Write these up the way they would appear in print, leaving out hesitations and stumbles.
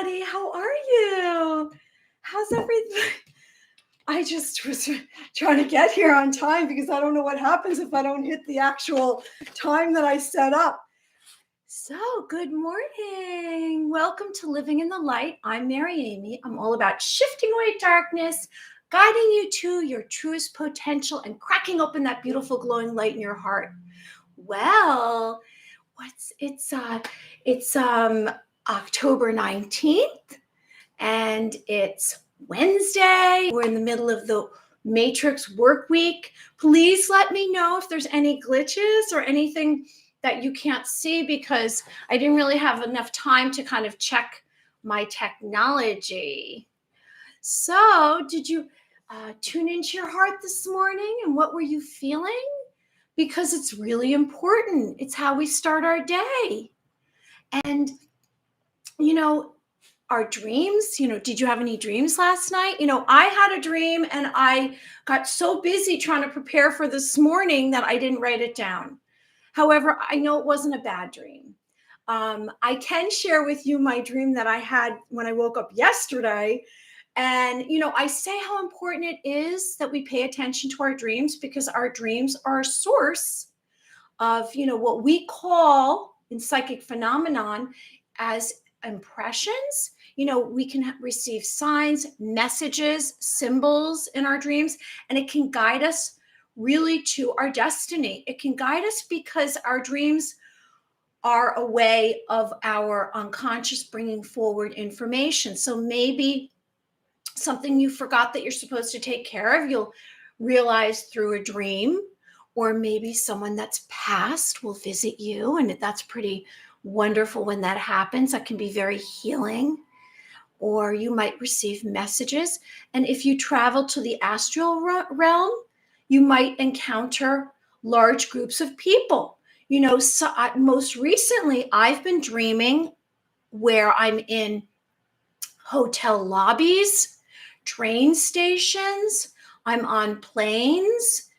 everybody. How are you? How's everything? I just was trying to get here on time because I don't know what happens if I don't hit the actual time that I set up. So, good morning. Welcome to Living in the Light. I'm Mary Amy. I'm all about shifting away darkness, guiding you to your truest potential, and cracking open that beautiful glowing light in your heart. Well, it's October 19th, and it's Wednesday. We're in the middle of the Matrix work week. Please let me know if there's any glitches or anything that you can't see, because I didn't really have enough time to kind of check my technology. So, did you tune into your heart this morning, and what were you feeling? Because it's really important. It's how we start our day. And, our dreams, did you have any dreams last night? I had a dream and I got so busy trying to prepare for this morning that I didn't write it down. However, I know it wasn't a bad dream. I can share with you my dream that I had when I woke up yesterday. And, I say how important it is that we pay attention to our dreams, because our dreams are a source of, what we call in psychic phenomenon as impressions. We can receive signs, messages, symbols in our dreams, and it can guide us really to our destiny. It can guide us because our dreams are a way of our unconscious bringing forward information. So maybe something you forgot that you're supposed to take care of, you'll realize through a dream. Or maybe someone that's passed will visit you, and that's pretty wonderful when that happens. That can be very healing. Or you might receive messages. And if you travel to the astral realm, you might encounter large groups of people. Most recently, I've been dreaming where I'm in hotel lobbies, train stations, I'm on planes,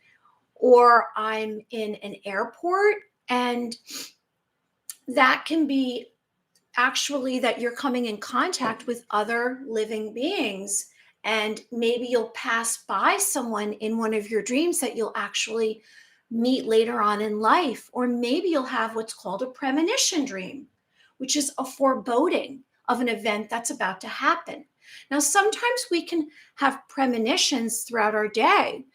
or I'm in an airport. And that can be actually that you're coming in contact with other living beings. And maybe you'll pass by someone in one of your dreams that you'll actually meet later on in life. Or maybe you'll have what's called a premonition dream, which is a foreboding of an event that's about to happen. Now, sometimes we can have premonitions throughout our day.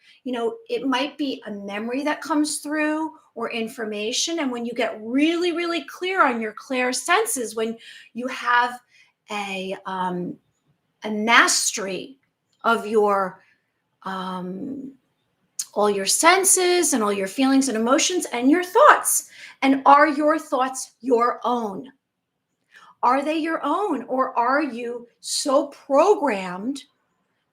It might be a memory that comes through or information. And when you get really, really clear on your clear senses, when you have a mastery of your all your senses and all your feelings and emotions and your thoughts. And are your thoughts your own? Are they your own? Or are you so programmed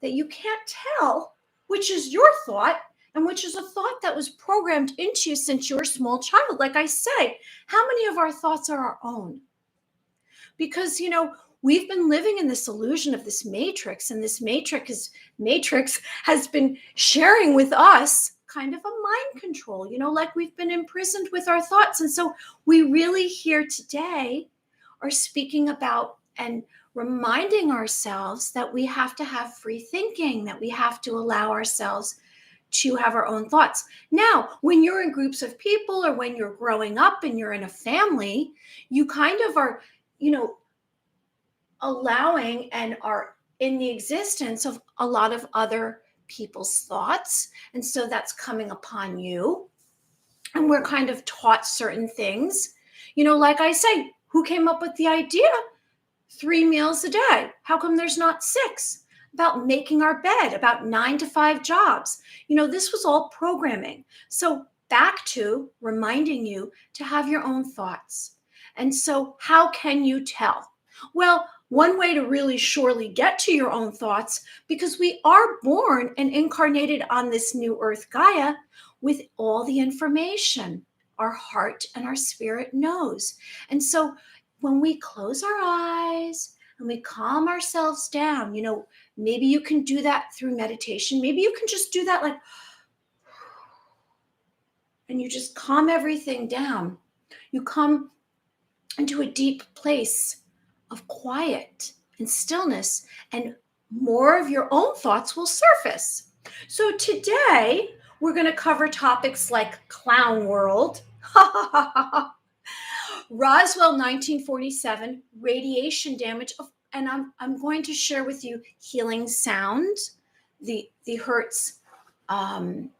that you can't tell which is your thought and which is a thought that was programmed into you since you were a small child? Like I say, how many of our thoughts are our own? Because, we've been living in this illusion of this matrix, and this matrix has been sharing with us kind of a mind control, like we've been imprisoned with our thoughts. And so we really here today are speaking about and reminding ourselves that we have to have free thinking, that we have to allow ourselves to have our own thoughts. Now, when you're in groups of people, or when you're growing up and you're in a family, you kind of are, allowing and are in the existence of a lot of other people's thoughts. And so that's coming upon you. And we're kind of taught certain things. Like I say, who came up with the idea? 3 meals a day. How come there's not 6? About making our bed, about 9 to 5 jobs. This was all programming. So back to reminding you to have your own thoughts. And so how can you tell? Well, one way to really surely get to your own thoughts, because we are born and incarnated on this new earth Gaia with all the information our heart and our spirit knows. And so when we close our eyes and we calm ourselves down, maybe you can do that through meditation. Maybe you can just do that and you just calm everything down. You come into a deep place of quiet and stillness, and more of your own thoughts will surface. So today, we're going to cover topics like clown world, Roswell 1947, radiation damage, and I'm going to share with you healing sound, the Hertz um,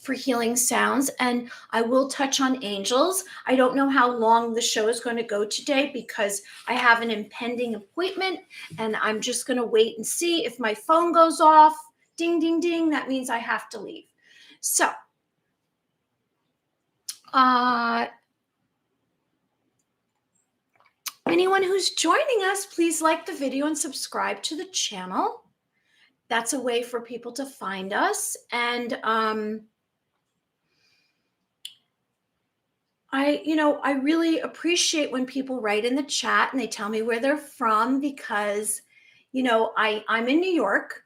for healing sounds, and I will touch on angels. I don't know how long the show is going to go today because I have an impending appointment, and I'm just going to wait and see if my phone goes off. Ding, ding, ding. That means I have to leave. So, uh, anyone who's joining us, please like the video and subscribe to the channel. That's a way for people to find us. And I really appreciate when people write in the chat and they tell me where they're from because, I'm in New York.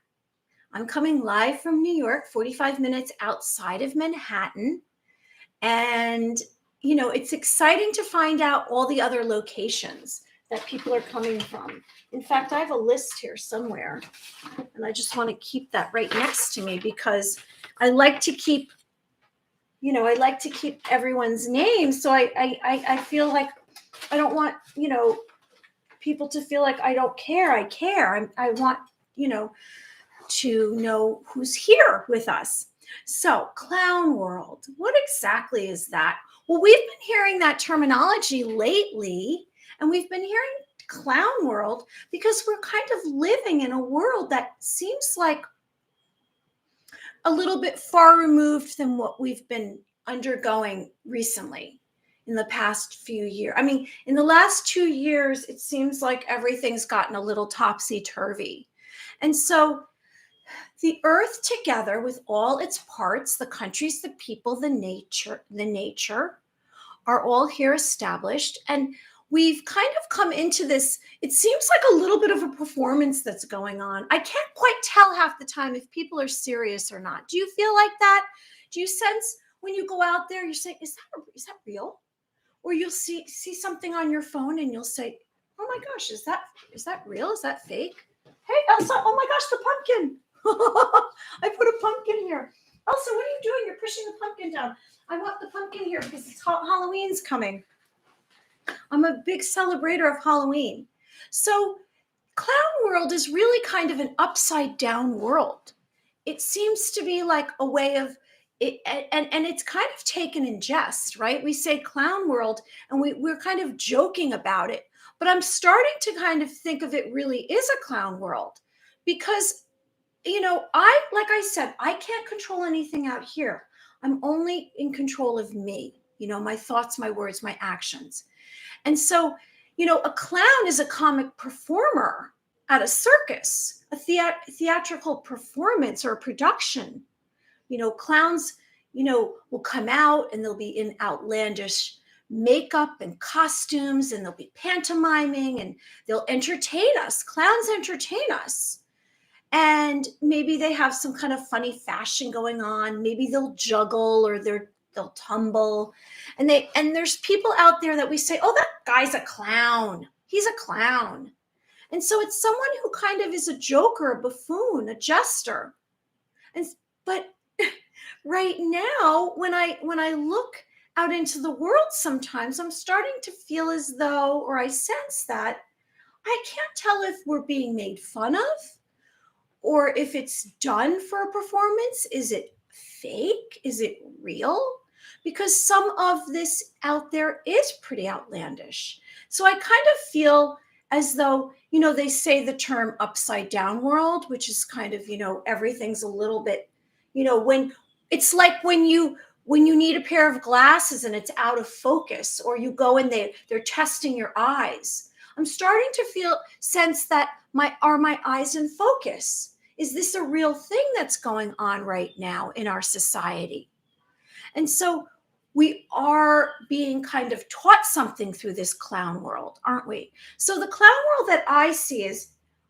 I'm coming live from New York, 45 minutes outside of Manhattan. And, it's exciting to find out all the other locations that people are coming from. In fact, I have a list here somewhere, and I just want to keep that right next to me because I like to keep everyone's name. So I feel like I don't want, people to feel like I don't care. I care. I want, to know who's here with us. So, clown world, what exactly is that? Well, we've been hearing that terminology lately, and we've been hearing clown world because we're kind of living in a world that seems like a little bit far removed than what we've been undergoing recently in the past few years. I mean, in the last 2 years, it seems like everything's gotten a little topsy-turvy. And so the earth together with all its parts, the countries, the people, the nature are all here established. And we've kind of come into this, it seems like a little bit of a performance that's going on. I can't quite tell half the time if people are serious or not. Do you feel like that? Do you sense when you go out there, you say, is that real? Or you'll see something on your phone and you'll say, oh my gosh, is that real? Is that fake? Hey, Elsa, oh my gosh, the pumpkin. I put a pumpkin here. Elsa, what are you doing? You're pushing the pumpkin down. I want the pumpkin here because Halloween's coming. I'm a big celebrator of Halloween. So clown world is really kind of an upside down world. It seems to be like a way of it, and it's kind of taken in jest, right? We say clown world and we're kind of joking about it, but I'm starting to kind of think of it really is a clown world because like I said, I can't control anything out here. I'm only in control of me, my thoughts, my words, my actions. And so, a clown is a comic performer at a circus, a theatrical performance or a production. Clowns, will come out and they'll be in outlandish makeup and costumes and they'll be pantomiming and they'll entertain us. Clowns entertain us. And maybe they have some kind of funny fashion going on. Maybe they'll juggle or they'll tumble. And there's people out there that we say, oh, that guy's a clown. He's a clown. And so it's someone who kind of is a joker, a buffoon, a jester. But right now, when I look out into the world, sometimes I'm starting to feel as though, or I sense that I can't tell if we're being made fun of or if it's done for a performance. Is it fake? Is it real? Because some of this out there is pretty outlandish. So I kind of feel as though, they say the term upside down world, which is kind of, everything's a little bit, when it's like when you need a pair of glasses and it's out of focus, or you go and they're testing your eyes. I'm starting to sense that are my eyes in focus? Is this a real thing that's going on right now in our society? And so we are being kind of taught something through this clown world, aren't we? So the clown world that I see is,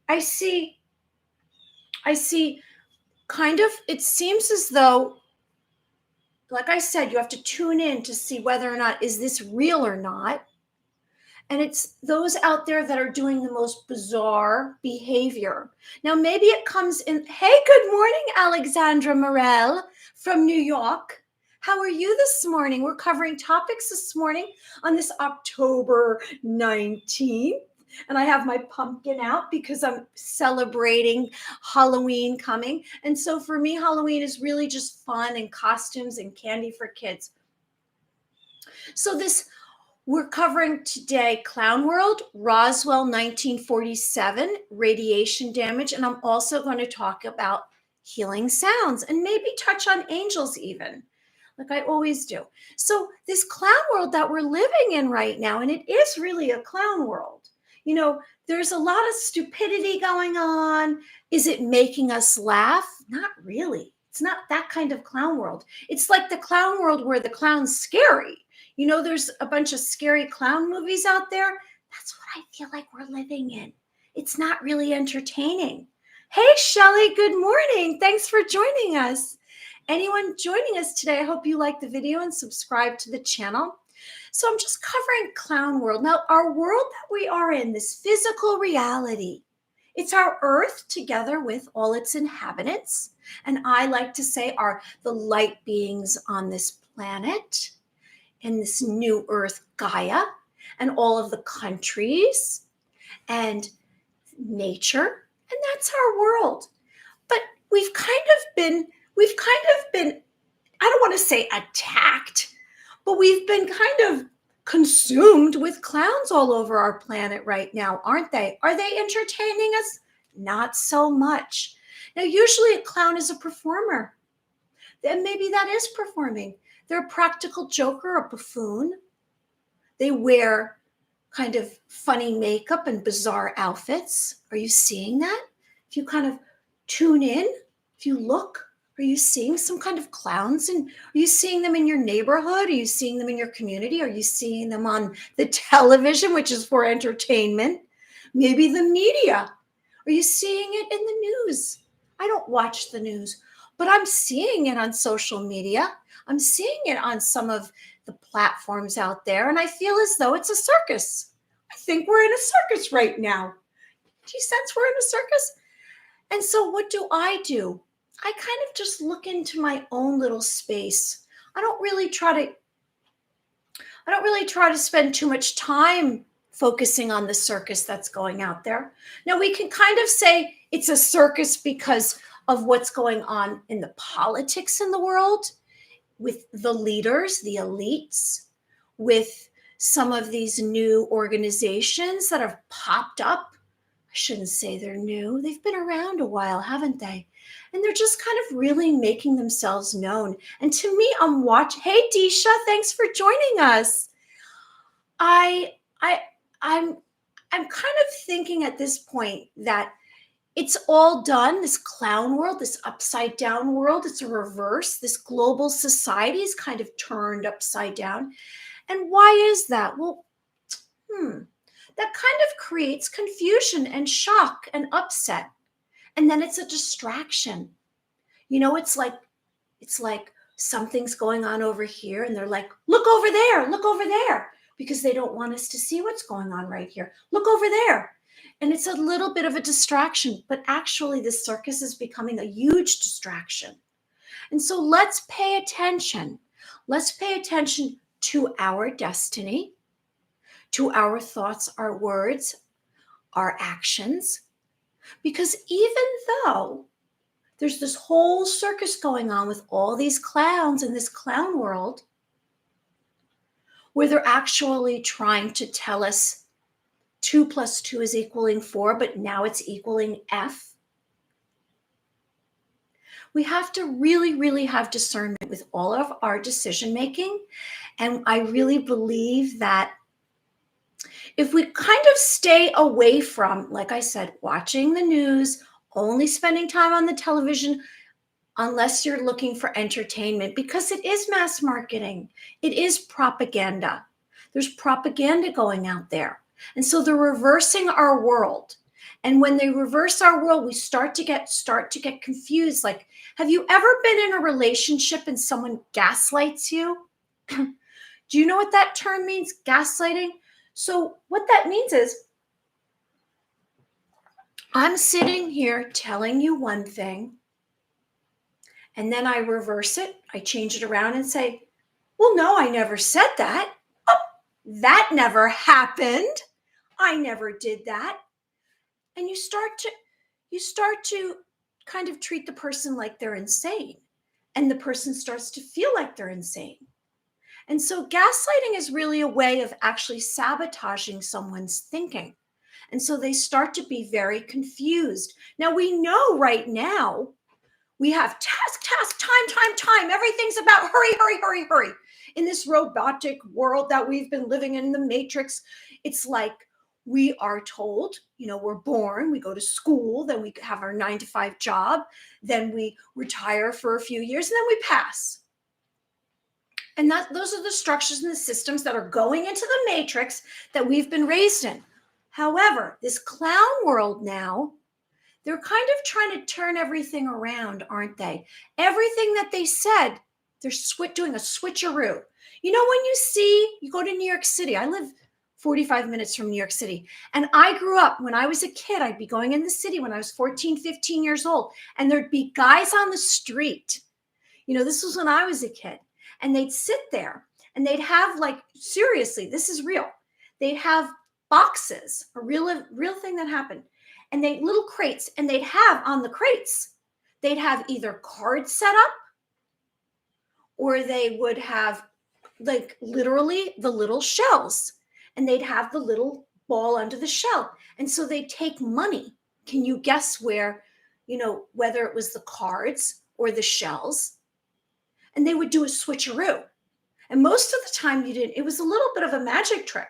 I see kind of, it seems as though, like I said, you have to tune in to see whether or not is this real or not. And it's those out there that are doing the most bizarre behavior. Now, maybe it comes in. Hey, good morning, Alexandra Morel from New York. How are you this morning? We're covering topics this morning on this October 19th. And I have my pumpkin out because I'm celebrating Halloween coming. And so for me, Halloween is really just fun and costumes and candy for kids. So we're covering today Clown World, Roswell 1947, radiation damage, and I'm also going to talk about healing sounds and maybe touch on angels even, like I always do. So this clown world that we're living in right now, and it is really a clown world. There's a lot of stupidity going on. Is it making us laugh? Not really. It's not that kind of clown world. It's like the clown world where the clown's scary. There's a bunch of scary clown movies out there. That's what I feel like we're living in. It's not really entertaining. Hey, Shelly, good morning. Thanks for joining us. Anyone joining us today, I hope you like the video and subscribe to the channel. So I'm just covering clown world. Now, our world that we are in, this physical reality, it's our earth together with all its inhabitants. And I like to say are the light beings on this planet, in this new earth Gaia, and all of the countries and nature, and that's our world. But we've kind of been I don't want to say attacked, but we've been kind of consumed with clowns all over our planet right now, aren't they? Are they entertaining us? Not so much. Now, usually a clown is a performer. Then maybe that is performing. They're a practical joker, a buffoon. They wear kind of funny makeup and bizarre outfits. Are you seeing that? If you kind of tune in, if you look, are you seeing some kind of clowns? And are you seeing them in your neighborhood? Are you seeing them in your community? Are you seeing them on the television, which is for entertainment? Maybe the media. Are you seeing it in the news? I don't watch the news, but I'm seeing it on social media. I'm seeing it on some of the platforms out there, and I feel as though it's a circus. I think we're in a circus right now. Do you sense we're in a circus? And so what do? I kind of just look into my own little space. I don't really try to spend too much time focusing on the circus that's going out there. Now, we can kind of say it's a circus because of what's going on in the politics in the world, with the leaders, the elites, with some of these new organizations that have popped up. I shouldn't say they're new. They've been around a while, haven't they? And they're just kind of really making themselves known. And to me, I'm watching. Hey, Disha, thanks for joining us. I'm kind of thinking at this point that it's all done. This clown world, this upside down world, it's a reverse. This global society is kind of turned upside down. And why is that? Well, that kind of creates confusion and shock and upset. And then it's a distraction. It's like something's going on over here and they're like, look over there, because they don't want us to see what's going on right here. Look over there. And it's a little bit of a distraction, but actually the circus is becoming a huge distraction. And so let's pay attention. Let's pay attention to our destiny, to our thoughts, our words, our actions. Because even though there's this whole circus going on with all these clowns in this clown world, where they're actually trying to tell us 2 + 2 is equaling 4, but now it's equaling F. We have to really, really have discernment with all of our decision making. And I really believe that if we kind of stay away from, like I said, watching the news, only spending time on the television, unless you're looking for entertainment, because it is mass marketing, it is propaganda. There's propaganda going out there. And so they're reversing our world. And when they reverse our world, we start to get confused. Like, have you ever been in a relationship and someone gaslights you? Do you know what that term means? Gaslighting? So what that means is I'm sitting here telling you one thing, and then I reverse it. I change it around and say, well, no, I never said that. Oh, that never happened. I never did that. And you start to kind of treat the person like they're insane. And the person starts to feel like they're insane. And so gaslighting is really a way of actually sabotaging someone's thinking. And so they start to be very confused. Now we know right now we have task, time. Everything's about hurry. In this robotic world that we've been living in, the matrix, it's like we are told, we're born, we go to school, then we have our 9 to 5 job, then we retire for a few years, and then we pass. And those are the structures and the systems that are going into the matrix that we've been raised in. However, this clown world now, they're kind of trying to turn everything around, aren't they? Everything that they said, they're doing a switcheroo. When you go to New York City, I live 45 minutes from New York City. And I grew up, when I was a kid, I'd be going in the city when I was 14, 15 years old, and there'd be guys on the street. This was when I was a kid. And they'd sit there and they'd have, like, seriously, this is real. They'd have boxes, a real thing that happened. And little crates, and they'd have on the crates, they'd have either cards set up, or they would have, like, literally the little shells, and they'd have the little ball under the shell. And so they'd take money. Can you guess where, whether it was the cards or the shells? And they would do a switcheroo. And most of the time it was a little bit of a magic trick.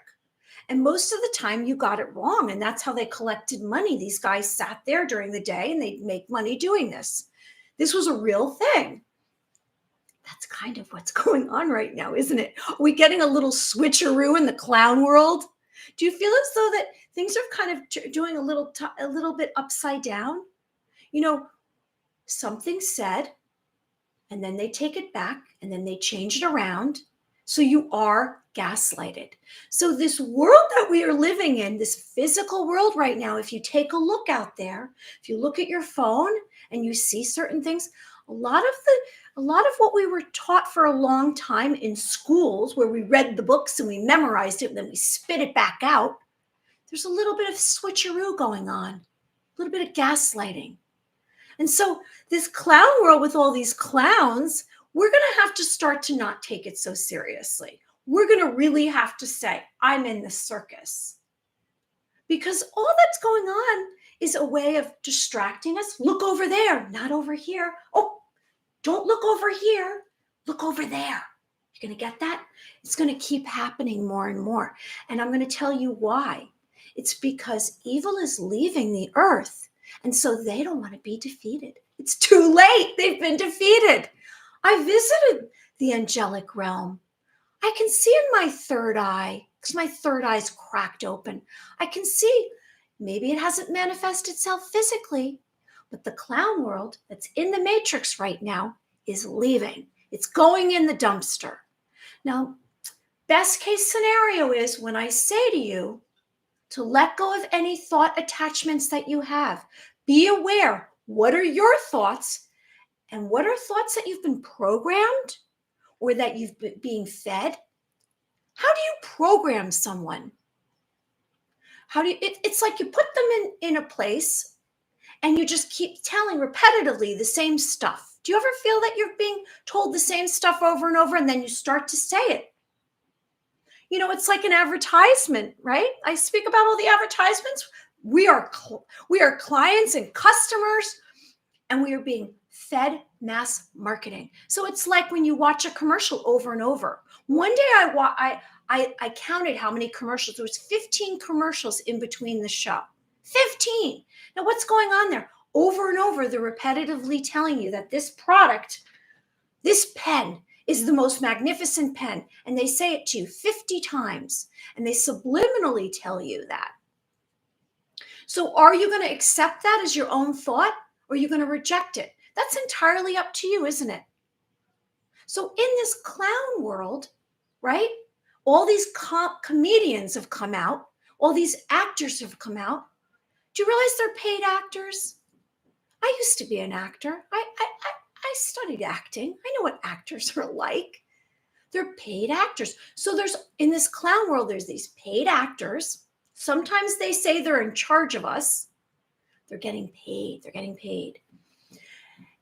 And most of the time you got it wrong. And that's how they collected money. These guys sat there during the day and they'd make money doing this. This was a real thing. That's kind of what's going on right now, isn't it? Are we getting a little switcheroo in the clown world? Do you feel as though that things are kind of doing a little bit upside down? Something said, and then they take it back, and then they change it around. So you are gaslighted. So this world that we are living in, this physical world right now, if you take a look out there, if you look at your phone and you see certain things, a lot of what we were taught for a long time in schools, where we read the books and we memorized it and then we spit it back out, there's a little bit of switcheroo going on, a little bit of gaslighting. And so this clown world with all these clowns, we're going to have to start to not take it so seriously. We're going to really have to say, I'm in the circus. Because all that's going on is a way of distracting us. Look over there, not over here. Oh, don't look over here. Look over there. You're going to get that? It's going to keep happening more and more. And I'm going to tell you why. It's because evil is leaving the earth. And so they don't want to be defeated. It's too late. They've been defeated. I visited the angelic realm. I can see in my third eye, because my third eye's cracked open. I can see, maybe it hasn't manifested itself physically, but the clown world that's in the matrix right now is leaving. It's going in the dumpster. Now, best case scenario is when I say to you to let go of any thought attachments that you have. Be aware, what are your thoughts, and what are thoughts that you've been programmed or that you've been being fed? How do you program someone? It's like you put them in a place and you just keep telling repetitively the same stuff. Do you ever feel that you're being told the same stuff over and over, and then you start to say it? It's like an advertisement, right? I speak about all the advertisements. We are clients and customers, and we are being fed mass marketing. So it's like when you watch a commercial over and over. One day I counted how many commercials. There was 15 commercials in between the show. 15. Now what's going on there? Over and over, they're repetitively telling you that this product, this pen, is the most magnificent pen. And they say it to you 50 times. And they subliminally tell you that. So are you going to accept that as your own thought, or are you going to reject it? That's entirely up to you, isn't it? So in this clown world, right, All these comedians have come out. All these actors have come out. Do you realize they're paid actors? I used to be an actor. I studied acting. I know what actors are like. They're paid actors. So there's, in this clown world, there's these paid actors. Sometimes they say they're in charge of us. They're getting paid. They're getting paid.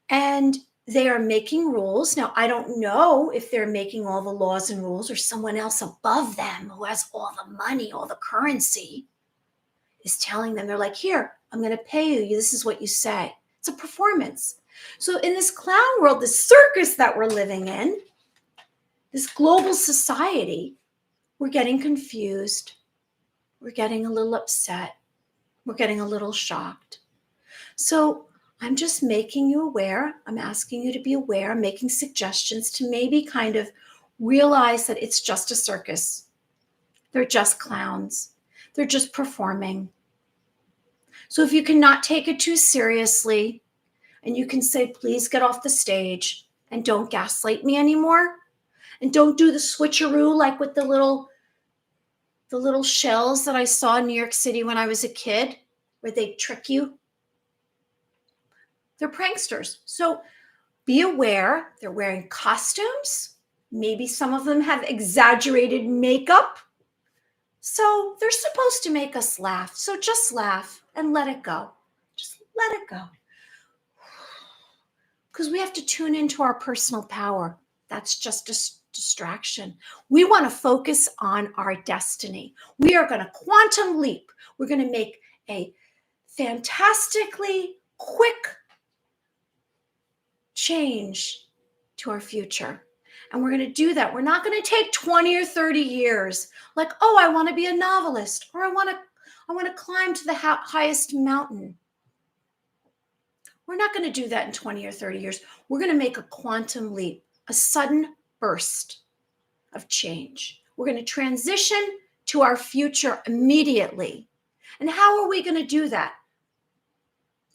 And they are making rules. Now, I don't know if they're making all the laws and rules or someone else above them who has all the money, all the currency is telling them. They're like, here, I'm going to pay you. This is what you say. It's a performance. So in this clown world, this circus that we're living in, this global society, we're getting confused. We're getting a little upset. We're getting a little shocked. So I'm just making you aware. I'm asking you to be aware. I'm making suggestions to maybe kind of realize that it's just a circus. They're just clowns. They're just performing. So if you cannot take it too seriously, and you can say, please get off the stage and don't gaslight me anymore, and don't do the switcheroo like with the little shells that I saw in New York City when I was a kid, where they trick you. They're pranksters. So be aware. They're wearing costumes. Maybe some of them have exaggerated makeup. So they're supposed to make us laugh. So just laugh and let it go. Just let it go. Because we have to tune into our personal power. That's just a distraction. We want to focus on our destiny. We are going to quantum leap. We're going to make a fantastically quick change to our future. And we're going to do that. We're not going to take 20 or 30 years like, oh, I want to be a novelist, or I want to climb to the highest mountain. We're not going to do that in 20 or 30 years. We're going to make a quantum leap, a sudden burst of change. We're going to transition to our future immediately. And how are we going to do that?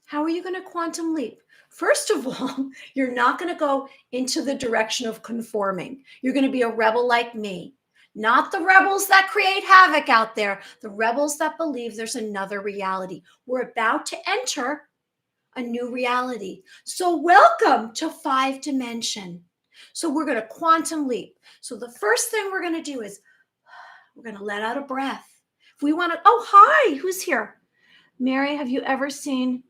How are you going to quantum leap? First of all, you're not going to go into the direction of conforming. You're going to be a rebel like me. Not the rebels that create havoc out there, the rebels that believe there's another reality. We're about to enter a new reality. So welcome to 5 dimension. So we're going to quantum leap. So the first thing we're going to do is we're going to let out a breath. If we want to, oh, hi, who's here? Mary, have you ever seen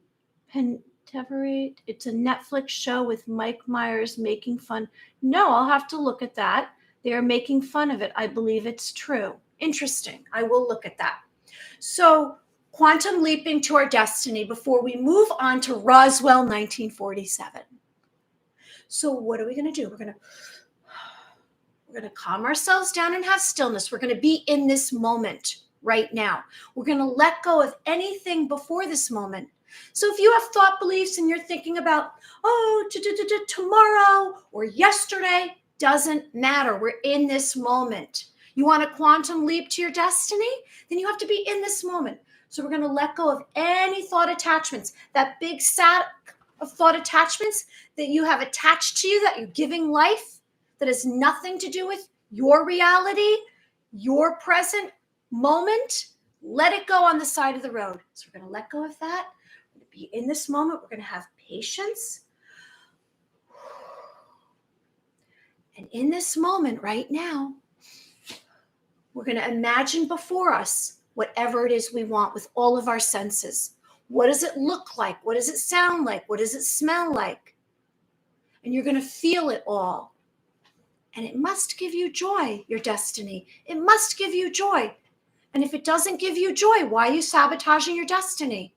Penteverate? It's a Netflix show with Mike Myers making fun. No, I'll have to look at that. They are making fun of it. I believe it's true. Interesting. I will look at that. So quantum leaping to our destiny before we move on to Roswell 1947. So what are we going to do? We're going to calm ourselves down and have stillness. We're going to be in this moment right now. We're going to let go of anything before this moment. So if you have thought beliefs and you're thinking about, oh, tomorrow or yesterday, doesn't matter. We're in this moment. You want to quantum leap to your destiny? Then you have to be in this moment. So we're going to let go of any thought attachments, that big sack of thought attachments that you have attached to you, that you're giving life, that has nothing to do with your reality, your present moment. Let it go on the side of the road. So we're going to let go of that. We're going to be in this moment. We're going to have patience. And in this moment right now, we're going to imagine before us whatever it is we want with all of our senses. What does it look like? What does it sound like? What does it smell like? And you're going to feel it all. And it must give you joy, your destiny. It must give you joy. And if it doesn't give you joy, why are you sabotaging your destiny?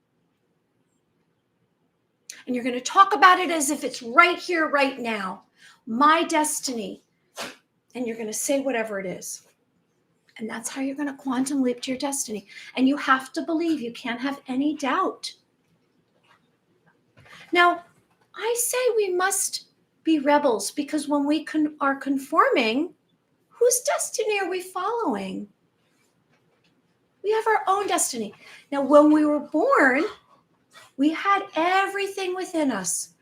And you're going to talk about it as if it's right here, right now. My destiny. And you're going to say whatever it is. And that's how you're going to quantum leap to your destiny. And you have to believe. You can't have any doubt. Now, I say we must be rebels because when we are conforming, whose destiny are we following? We have our own destiny. Now, when we were born, we had everything within us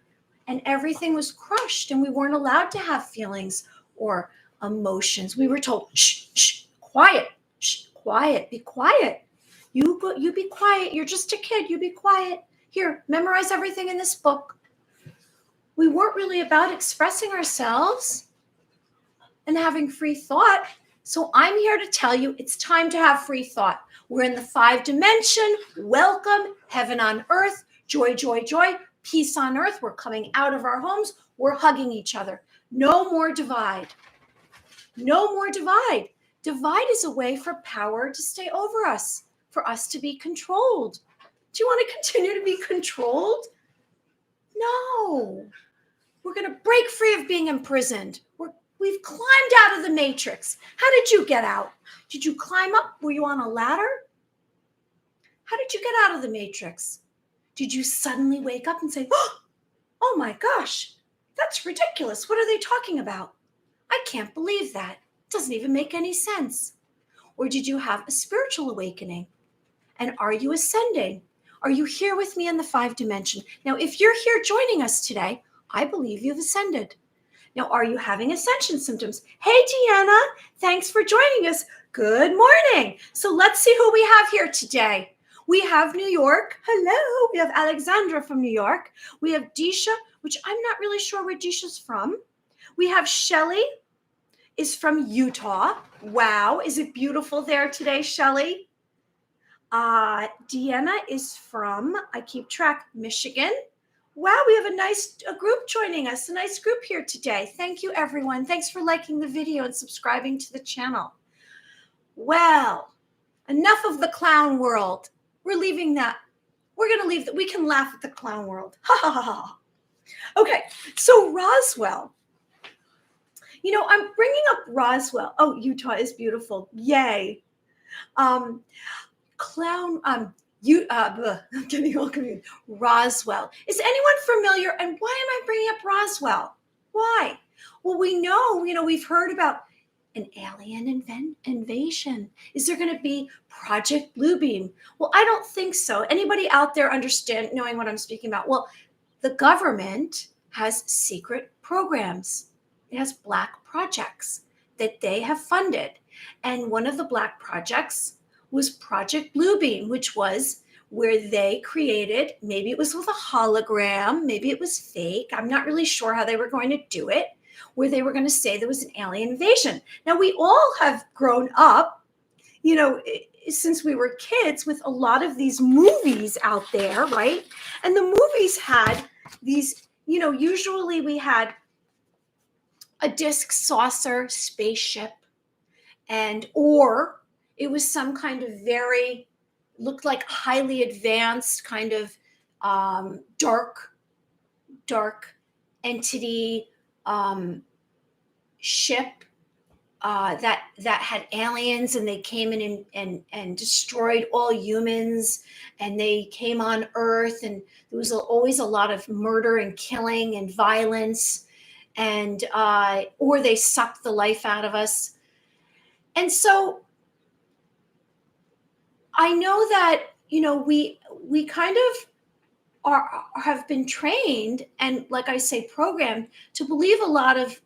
and everything was crushed and we weren't allowed to have feelings or emotions. We were told, shh, shh, quiet. Shh, quiet. Be quiet. You be quiet. You're just a kid. You be quiet. Here, memorize everything in this book. We weren't really about expressing ourselves and having free thought. So I'm here to tell you it's time to have free thought. We're in the 5 dimension. Welcome, heaven on earth, joy, joy, joy, peace on earth. We're coming out of our homes. We're hugging each other. No more divide. No more divide. Divide is a way for power to stay over us, for us to be controlled. Do you want to continue to be controlled? No. We're going to break free of being imprisoned. We've climbed out of the matrix. How did you get out? Did you climb up? Were you on a ladder? How did you get out of the matrix? Did you suddenly wake up and say, oh my gosh, that's ridiculous. What are they talking about? I can't believe that. It doesn't even make any sense. Or did you have a spiritual awakening? And are you ascending? Are you here with me in the 5 dimension? Now, if you're here joining us today, I believe you've ascended. Now, are you having ascension symptoms? Hey, Deanna, thanks for joining us. Good morning. So let's see who we have here today. We have New York. Hello. We have Alexandra from New York. We have Disha, which I'm not really sure where Disha's from. We have Shelly is from Utah. Wow. Is it beautiful there today, Shelly? Deanna is from, I keep track, Michigan. Wow, we have a group joining us, a nice group here today. Thank you, everyone. Thanks for liking the video and subscribing to the channel. Well, enough of the clown world. We're leaving that. We're going to leave that. We can laugh at the clown world. Ha, ha, ha, ha. Okay, so Roswell. You know, I'm bringing up Roswell. Oh, Utah is beautiful. Yay. I'm getting all confused. Roswell. Is anyone familiar? And why am I bringing up Roswell? Why? Well, we know, we've heard about an alien invasion. Is there going to be Project Bluebeam? Well, I don't think so. Anybody out there knowing what I'm speaking about? Well, the government has secret programs. It has black projects that they have funded. And one of the black projects was Project Bluebeam, which was where they created, maybe it was with a hologram, maybe it was fake. I'm not really sure how they were going to do it, where they were going to say there was an alien invasion. Now, we all have grown up, since we were kids with a lot of these movies out there, right? And the movies had these, usually we had a disc saucer spaceship or it was some kind of looked like highly advanced kind of dark entity ship that had aliens, and they came in and destroyed all humans, and they came on Earth, and there was always a lot of murder and killing and violence, and or they sucked the life out of us. And so I know that, we kind of have been trained and, like I say, programmed to believe a lot of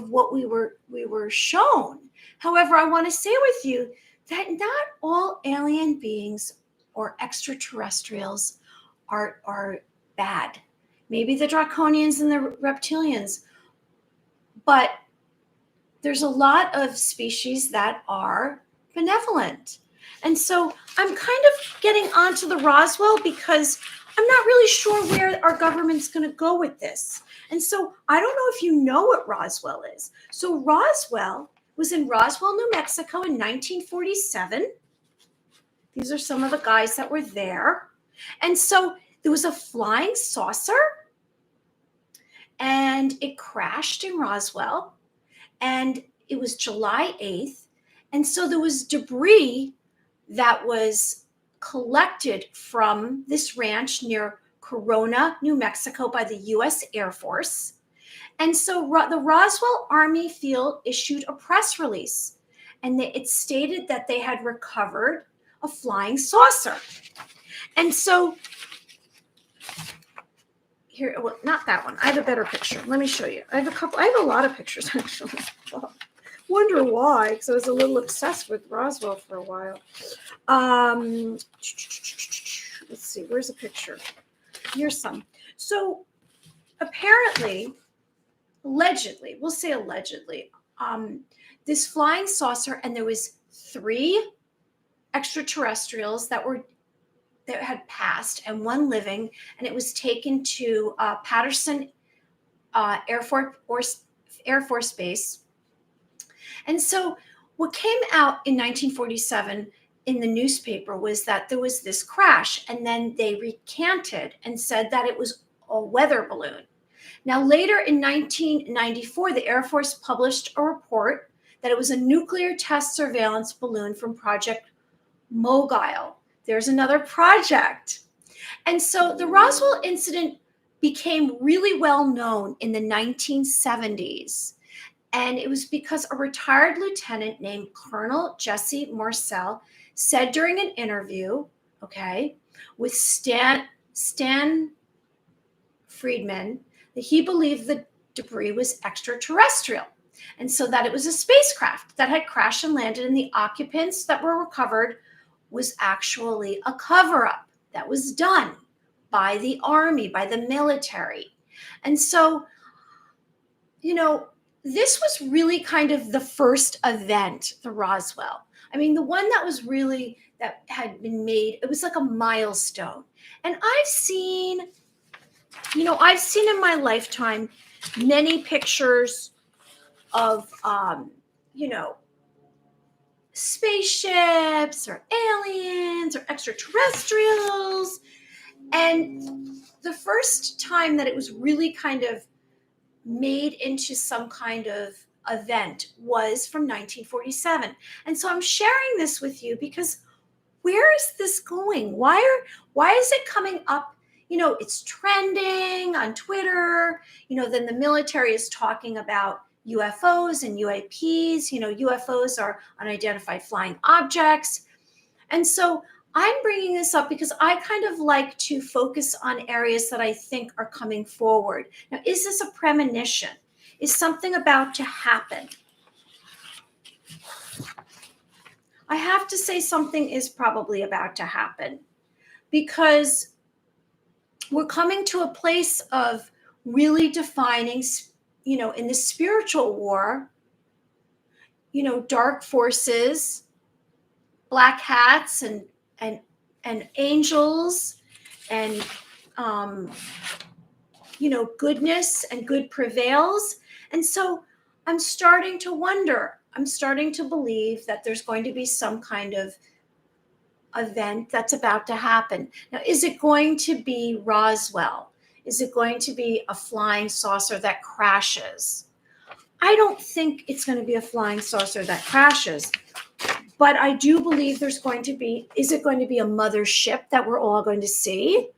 what we were shown. However, I want to say with you that not all alien beings or extraterrestrials are bad. Maybe the draconians and the reptilians, but there's a lot of species that are benevolent. And so I'm kind of getting onto the Roswell because I'm not really sure where our government's going to go with this. And so I don't know if you know what Roswell is. So Roswell was in Roswell, New Mexico in 1947. These are some of the guys that were there. And so there was a flying saucer, and it crashed in Roswell, and it was July 8th. And so there was debris that was collected from this ranch near Corona, New Mexico, by the U.S. Air Force. And so the Roswell Army Field issued a press release, and it stated that they had recovered a flying saucer. And so here, well, not that one. I have a better picture. Let me show you. I have a lot of pictures, actually. Wonder why, because I was a little obsessed with Roswell for a while. Let's see, where's a picture? Here's some. So apparently, allegedly, we'll say allegedly, this flying saucer, and there was 3 extraterrestrials that had passed and 1 living, and it was taken to Patterson Air Force Base. And so what came out in 1947 in the newspaper was that there was this crash, and then they recanted and said that it was a weather balloon. Now, later in 1994, the Air Force published a report that it was a nuclear test surveillance balloon from Project Mogul. There's another project. And so the Roswell incident became really well known in the 1970s. And it was because a retired lieutenant named Colonel Jesse Marcel said during an interview, okay, with Stan Friedman, that he believed the debris was extraterrestrial. And so that it was a spacecraft that had crashed and landed, and the occupants that were recovered was actually a cover-up that was done by the Army, by the military. And so, this was really kind of the first event, the Roswell. I mean, the one that had been made, it was like a milestone. And I've seen in my lifetime many pictures of, spaceships or aliens or extraterrestrials. And the first time that it was really kind of made into some kind of event was from 1947. And so I'm sharing this with you because where is this going? Why is it coming up? It's trending on Twitter. Then the military is talking about UFOs and UAPs. UFOs are unidentified flying objects. And so I'm bringing this up because I kind of like to focus on areas that I think are coming forward. Now, is this a premonition? Is something about to happen? I have to say something is probably about to happen because we're coming to a place of really defining, in the spiritual war, dark forces, black hats, and angels, and goodness and good prevails. And so I'm starting to wonder, I'm starting to believe that there's going to be some kind of event that's about to happen. Now, is it going to be Roswell? Is it going to be a flying saucer that crashes? I don't think it's going to be a flying saucer that crashes. But I do believe is it going to be a mothership that we're all going to see?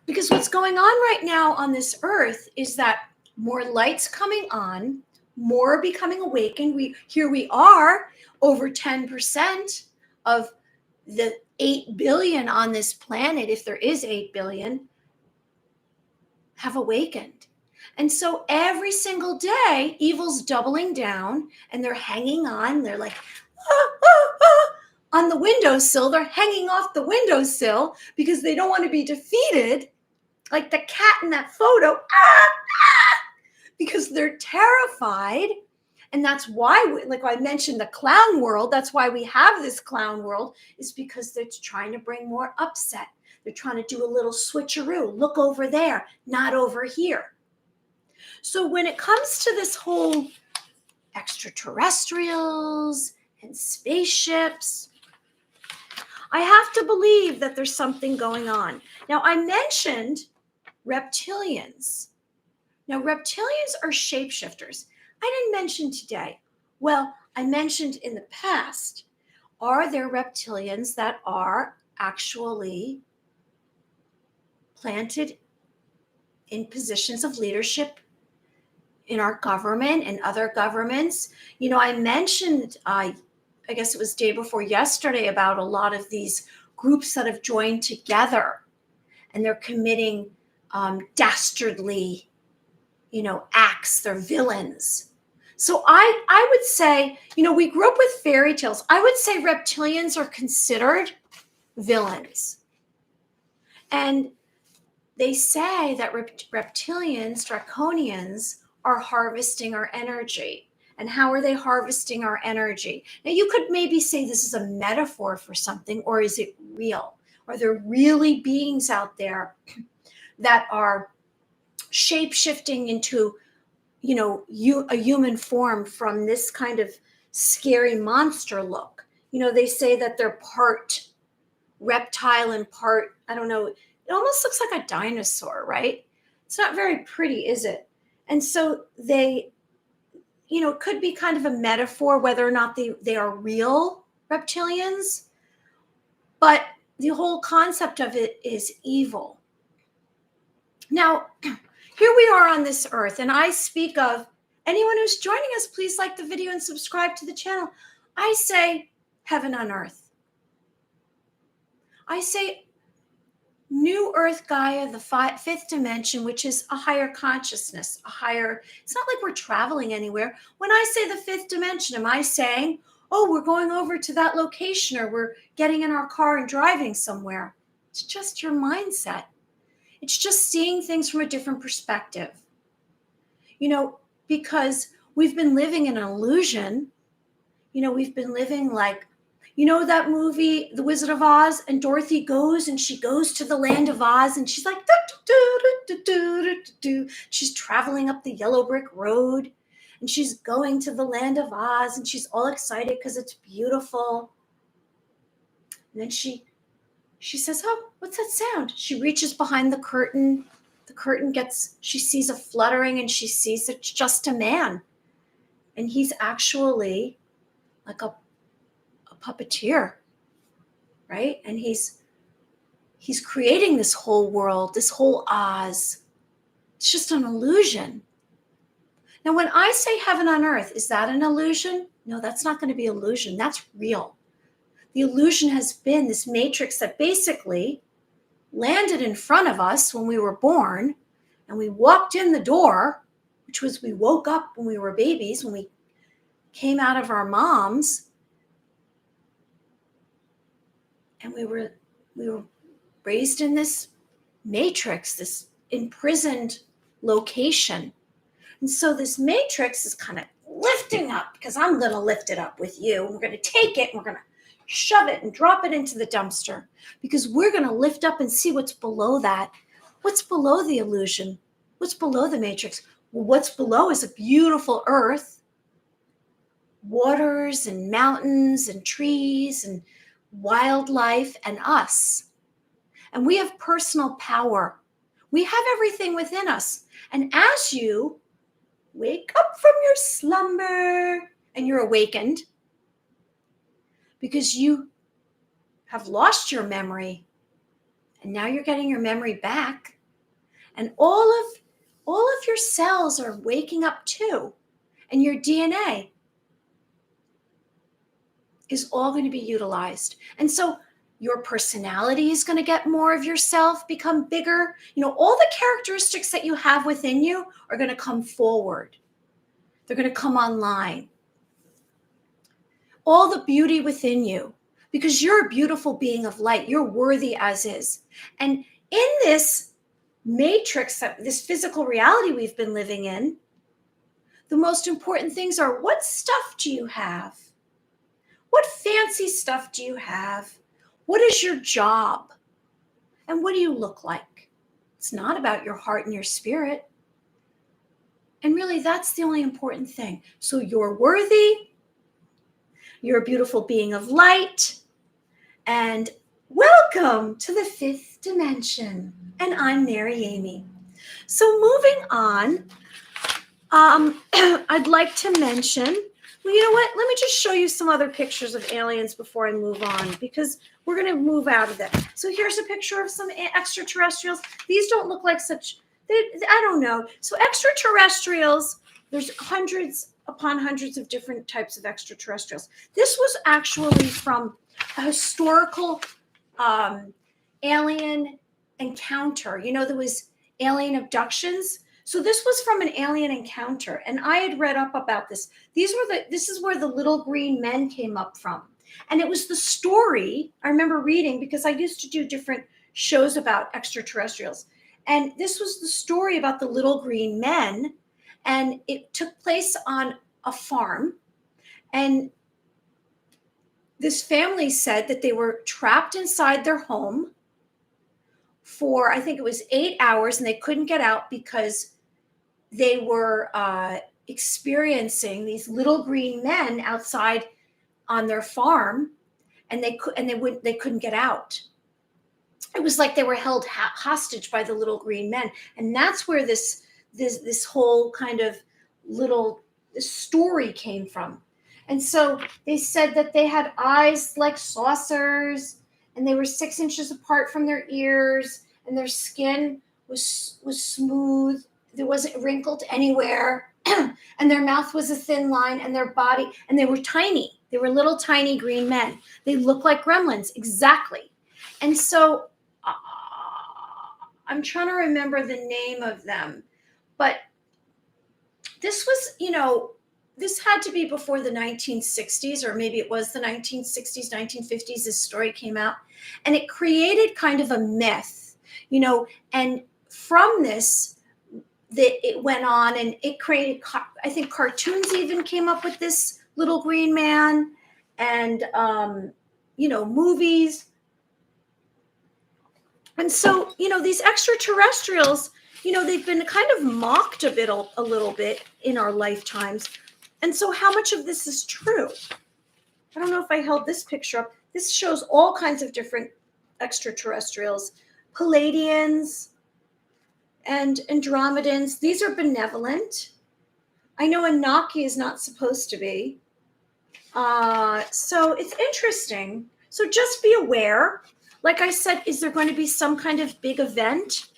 Because what's going on right now on this earth is that more light's coming on, more becoming awakened. Here we are, over 10% of the 8 billion on this planet, if there is 8 billion, have awakened. And so every single day, evil's doubling down, and they're hanging on. They're like, on the windowsill. They're hanging off the windowsill because they don't want to be defeated, like the cat in that photo, because they're terrified. And that's why, like I mentioned, the clown world, that's why we have this clown world, is because they're trying to bring more upset. They're trying to do a little switcheroo. Look over there, not over here. So when it comes to this whole extraterrestrials and spaceships, I have to believe that there's something going on. Now, I mentioned reptilians. Now, reptilians are shapeshifters. I didn't mention today. Well, I mentioned in the past. Are there reptilians that are actually planted in positions of leadership in our government and other governments? I mentioned, I guess it was day before yesterday, about a lot of these groups that have joined together and they're committing dastardly, acts. They're villains. So I would say, we grew up with fairy tales. I would say reptilians are considered villains. And they say that reptilians, draconians, are harvesting our energy. And how are they harvesting our energy? Now, you could maybe say this is a metaphor for something, or is it real? Are there really beings out there that are shape-shifting into, a human form from this kind of scary monster look? They say that they're part reptile and part, I don't know, it almost looks like a dinosaur, right? It's not very pretty, is it? And so they, it could be kind of a metaphor whether or not they are real reptilians, but the whole concept of it is evil. Now, here we are on this earth, and I speak of anyone who's joining us, please like the video and subscribe to the channel. I say heaven on earth. I say New Earth Gaia, the fifth dimension, which is a higher consciousness, it's not like we're traveling anywhere. When I say the fifth dimension, am I saying, oh, we're going over to that location, or we're getting in our car and driving somewhere? It's just your mindset. It's just seeing things from a different perspective. Because we've been living in an illusion. We've been living like, that movie, The Wizard of Oz, and Dorothy goes to the land of Oz, and she's like, she's traveling up the yellow brick road, and she's going to the land of Oz, and she's all excited because it's beautiful. And then she says, oh, what's that sound? She reaches behind the curtain. The curtain she sees a fluttering, and she sees it's just a man. And he's actually like a puppeteer, right? And he's creating this whole world, this whole Oz. It's just an illusion. Now, when I say heaven on earth, is that an illusion? No, that's not going to be illusion. That's real. The illusion has been this matrix that basically landed in front of us when we were born, and we walked in the door, which was we woke up when we were babies, when we came out of our moms, and we were raised in this matrix, this imprisoned location. And so this matrix is kind of lifting up, because I'm going to lift it up with you. We're going to take it and we're going to shove it and drop it into the dumpster, because we're going to lift up and see what's below that. What's below the illusion? What's below the matrix? Well, what's below is a beautiful earth, waters and mountains and trees and wildlife and us. And we have personal power. We have everything within us. And as you wake up from your slumber and you're awakened, because you have lost your memory, and now you're getting your memory back, and all of your cells are waking up too, and your DNA is all going to be utilized. And so your personality is going to get more of yourself, become bigger. All the characteristics that you have within you are going to come forward. They're going to come online. All the beauty within you, because you're a beautiful being of light. You're worthy as is. And in this matrix, this physical reality we've been living in, the most important things are, what stuff do you have? What fancy stuff do you have? What is your job? And what do you look like? It's not about your heart and your spirit. And really, that's the only important thing. So you're worthy. You're a beautiful being of light. And welcome to the fifth dimension. And I'm Mary Amy. So moving on, I'd like to mention, well, you know what? Let me just show you some other pictures of aliens before I move on, because we're going to move out of that. So here's a picture of some extraterrestrials. These don't look like such, I don't know. So extraterrestrials, there's hundreds upon hundreds of different types of extraterrestrials. This was actually from a historical alien encounter. There was alien abductions. So this was from an alien encounter, and I had read up about this. This is where the little green men came up from. And it was the story I remember reading because I used to do different shows about extraterrestrials. And this was the story about the little green men, and it took place on a farm. And this family said that they were trapped inside their home for, I think it was 8 hours, and they couldn't get out because they were experiencing these little green men outside on their farm, and they couldn't get out. It was like they were held hostage by the little green men, and that's where this whole kind of little story came from. And so they said that they had eyes like saucers, and they were 6 inches apart from their ears, and their skin was smooth. There wasn't wrinkled anywhere. And their mouth was a thin line, and their body, and they were tiny. They were little tiny green men. They looked like gremlins, exactly. And so I'm trying to remember the name of them, but this was, this had to be before the 1960s, or maybe it was the 1960s, 1950s, this story came out, and it created kind of a myth, and from this, it went on, and it created, I think cartoons even came up with this little green man, and, movies. And so, these extraterrestrials, they've been kind of mocked a little bit in our lifetimes. And so how much of this is true? I don't know if I held this picture up. This shows all kinds of different extraterrestrials, Palladians and Andromedans. These are benevolent. I know Anunnaki is not supposed to be. So it's interesting. So just be aware. Like I said, is there going to be some kind of big event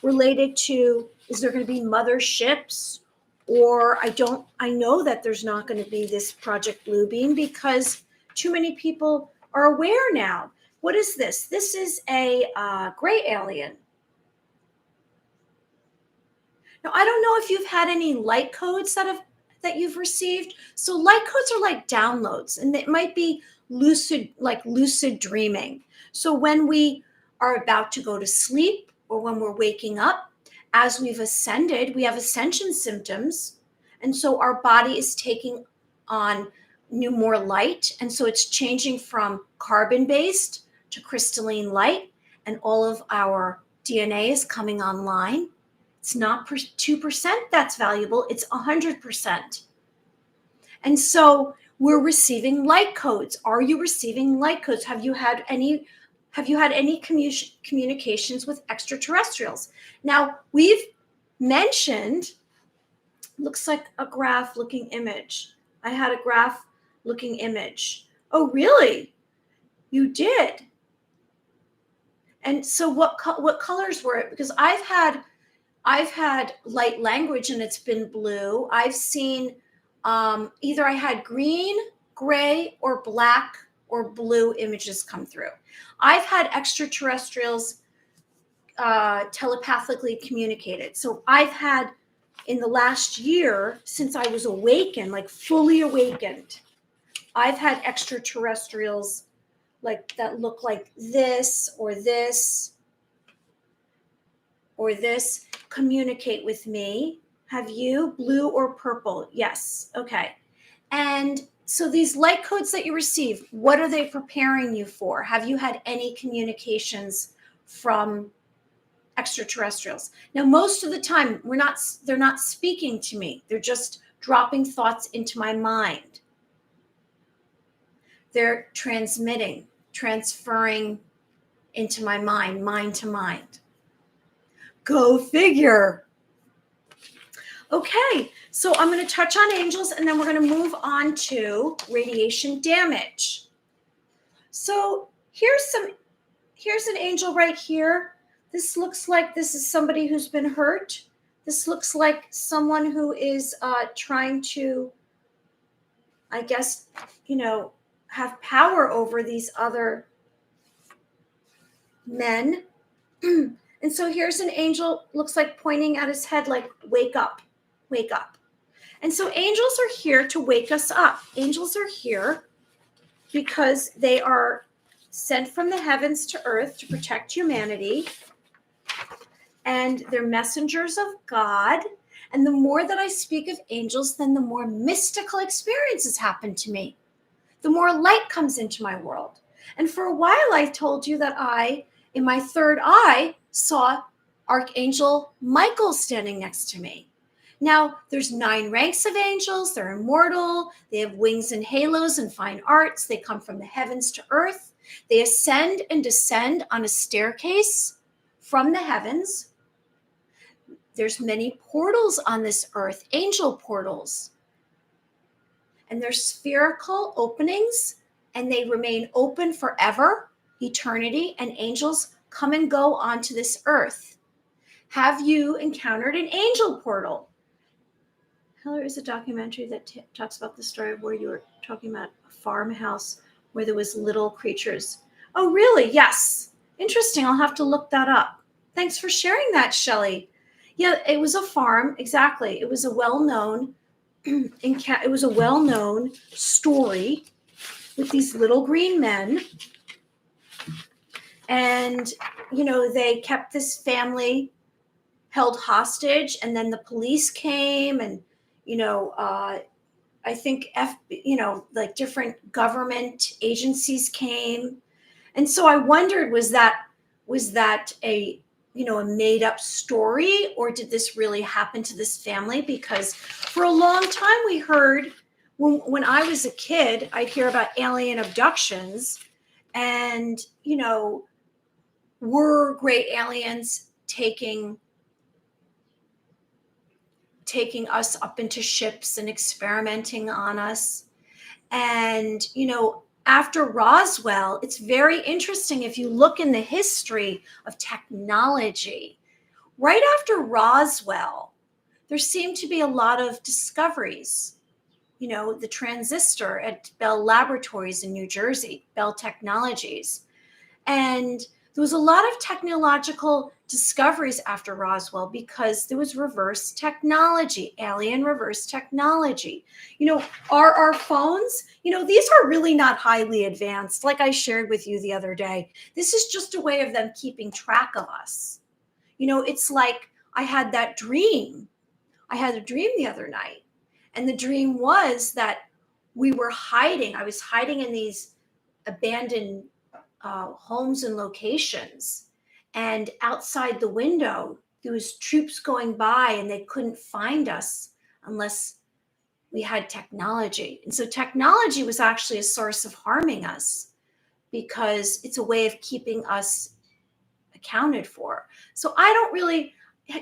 related to, is there going to be motherships? Or I know that there's not going to be this Project Bluebeam because too many people are aware now. What is this? This is a gray alien. Now, I don't know if you've had any light codes that you've received. So light codes are like downloads, and it might be lucid dreaming. So when we are about to go to sleep or when we're waking up, as we've ascended, we have ascension symptoms. And so our body is taking on more light. And so it's changing from carbon-based to crystalline light, and all of our DNA is coming online. It's not 2% that's valuable, it's 100%. And so we're receiving light codes. Are you receiving light codes? Have you had any communications with extraterrestrials? Now, we've mentioned, looks like a graph looking image. I had a graph looking image. Oh, really? You did? And so what colors were it? Because I've had light language and it's been blue. I've seen either I had green, gray, or black or blue images come through. I've had extraterrestrials telepathically communicated. So I've had, in the last year, since I was awakened, like fully awakened, I've had extraterrestrials like that look like this or this or this communicate with me. Have you? Blue or purple? Yes. Okay. And so these light codes that you receive, what are they preparing you for? Have you had any communications from extraterrestrials? Now, most of the time, they're not speaking to me. They're just dropping thoughts into my mind. They're transferring into my mind to mind. Go figure. Okay, so I'm going to touch on angels, and then we're going to move on to radiation damage. So here's an angel right here. This looks like this is somebody who's been hurt. This looks like someone who is trying to, I guess, have power over these other men. And so here's an angel, looks like pointing at his head, like, wake up, wake up. And so angels are here to wake us up. Angels are here because they are sent from the heavens to earth to protect humanity. And they're messengers of God. And the more that I speak of angels, then the more mystical experiences happen to me. The more light comes into my world. And for a while, I told you that I, in my third eye, saw Archangel Michael standing next to me. Now, there's 9 ranks of angels. They're immortal. They have wings and halos and fine arts. They come from the heavens to earth. They ascend and descend on a staircase from the heavens. There's many portals on this earth, angel portals. And they're spherical openings, and they remain open forever, eternity, and angels come and go onto this earth. Have you encountered an angel portal? There is a documentary that talks about the story of where you were talking about a farmhouse where there was little creatures. Oh, really? Yes. Interesting. I'll have to look that up. Thanks for sharing that, Shelley. Yeah, it was a farm. Exactly. It was a well-known story with these little green men. And, they kept this family held hostage, and then the police came, and, I think like different government agencies came. And so I wondered, was that a made up story, or did this really happen to this family? Because for a long time we heard, when I was a kid, I'd hear about alien abductions, and were great aliens taking us up into ships and experimenting on us. And after Roswell, it's very interesting if you look in the history of technology. Right after Roswell, there seemed to be a lot of discoveries. The transistor at Bell Laboratories in New Jersey, Bell Technologies. And there was a lot of technological discoveries after Roswell because there was reverse technology, alien reverse technology. Are our phones, these are really not highly advanced, like I shared with you the other day. This is just a way of them keeping track of us. It's like I had a dream the other night. And the dream was that I was hiding in these abandoned homes and locations. And outside the window, there was troops going by, and they couldn't find us unless we had technology. And so technology was actually a source of harming us because it's a way of keeping us accounted for. So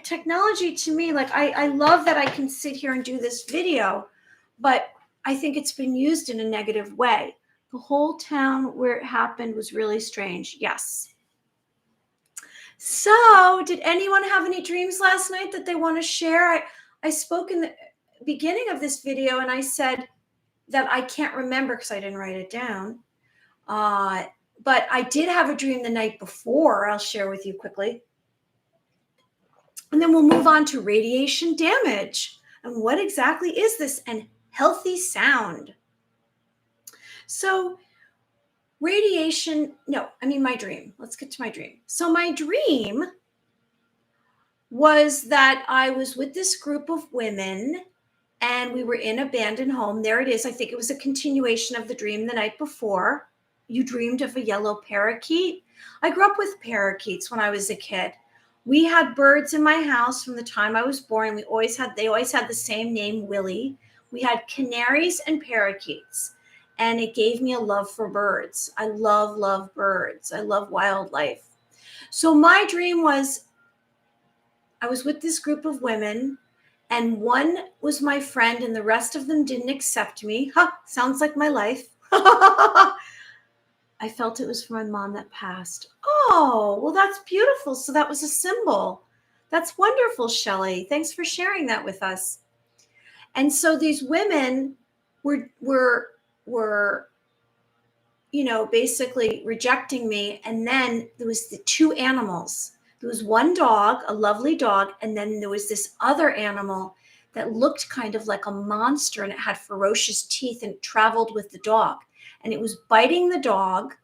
technology to me, like I love that I can sit here and do this video, but I think it's been used in a negative way. The whole town where it happened was really strange. Yes. So did anyone have any dreams last night that they want to share? I spoke in the beginning of this video, and I said that I can't remember because I didn't write it down. But I did have a dream the night before. I'll share with you quickly. And then we'll move on to radiation damage. And what exactly is this? And healthy sound. So my dream. Let's get to my dream. So my dream was that I was with this group of women, and we were in an abandoned home. There it is. I think it was a continuation of the dream the night before. You dreamed of a yellow parakeet. I grew up with parakeets when I was a kid. We had birds in my house from the time I was born. They always had the same name, Willie. We had canaries and parakeets, and it gave me a love for birds. I love birds. I love wildlife. So my dream was I was with this group of women, and one was my friend, and the rest of them didn't accept me. Sounds like my life. I felt it was for my mom that passed. Oh, well, that's beautiful. So that was a symbol. That's wonderful, Shelley. Thanks for sharing that with us. And so these women were basically rejecting me. And then there was the 2 animals. There was one dog, a lovely dog, and then there was this other animal that looked kind of like a monster, and it had ferocious teeth, and it traveled with the dog. And it was biting the dog,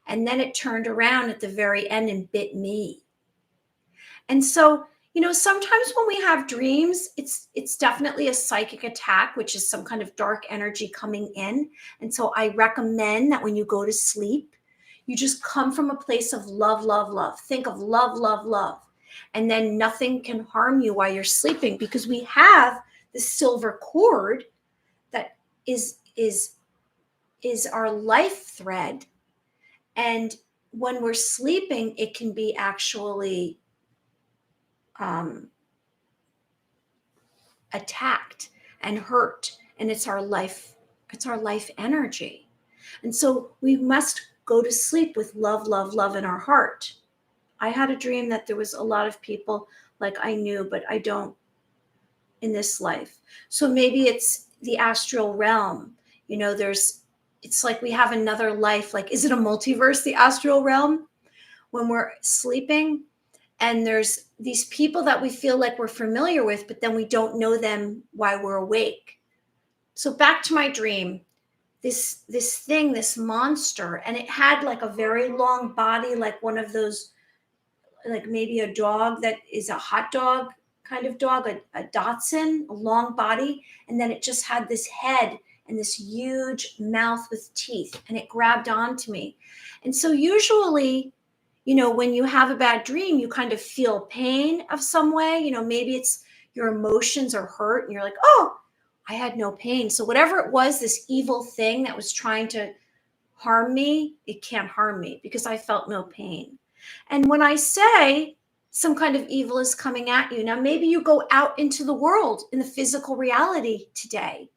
and then it turned around at the very end and bit me. And so, sometimes when we have dreams, it's definitely a psychic attack, which is some kind of dark energy coming in. And so I recommend that when you go to sleep, you just come from a place of love, love, love. Think of love, love, love. And then nothing can harm you while you're sleeping, because we have the silver cord that is our life thread. And when we're sleeping, it can be actually attacked and hurt, and it's our life energy. And so we must go to sleep with love, love, love in our heart. I had a dream that there was a lot of people like I knew, but I don't in this life. So maybe it's the astral realm. It's like we have another life. Like, is it a multiverse, the astral realm? When we're sleeping, and there's these people that we feel like we're familiar with, but then we don't know them while we're awake. So back to my dream, this monster, and it had like a very long body, like one of those, like maybe a dog that is a hot dog kind of dog, a Dachshund, a long body. And then it just had this head and this huge mouth with teeth, and it grabbed onto me. And so usually, when you have a bad dream, you kind of feel pain of some way. Maybe it's your emotions are hurt and you're like, oh, I had no pain. So whatever it was, this evil thing that was trying to harm me, it can't harm me because I felt no pain. And when I say some kind of evil is coming at you, now maybe you go out into the world in the physical reality today,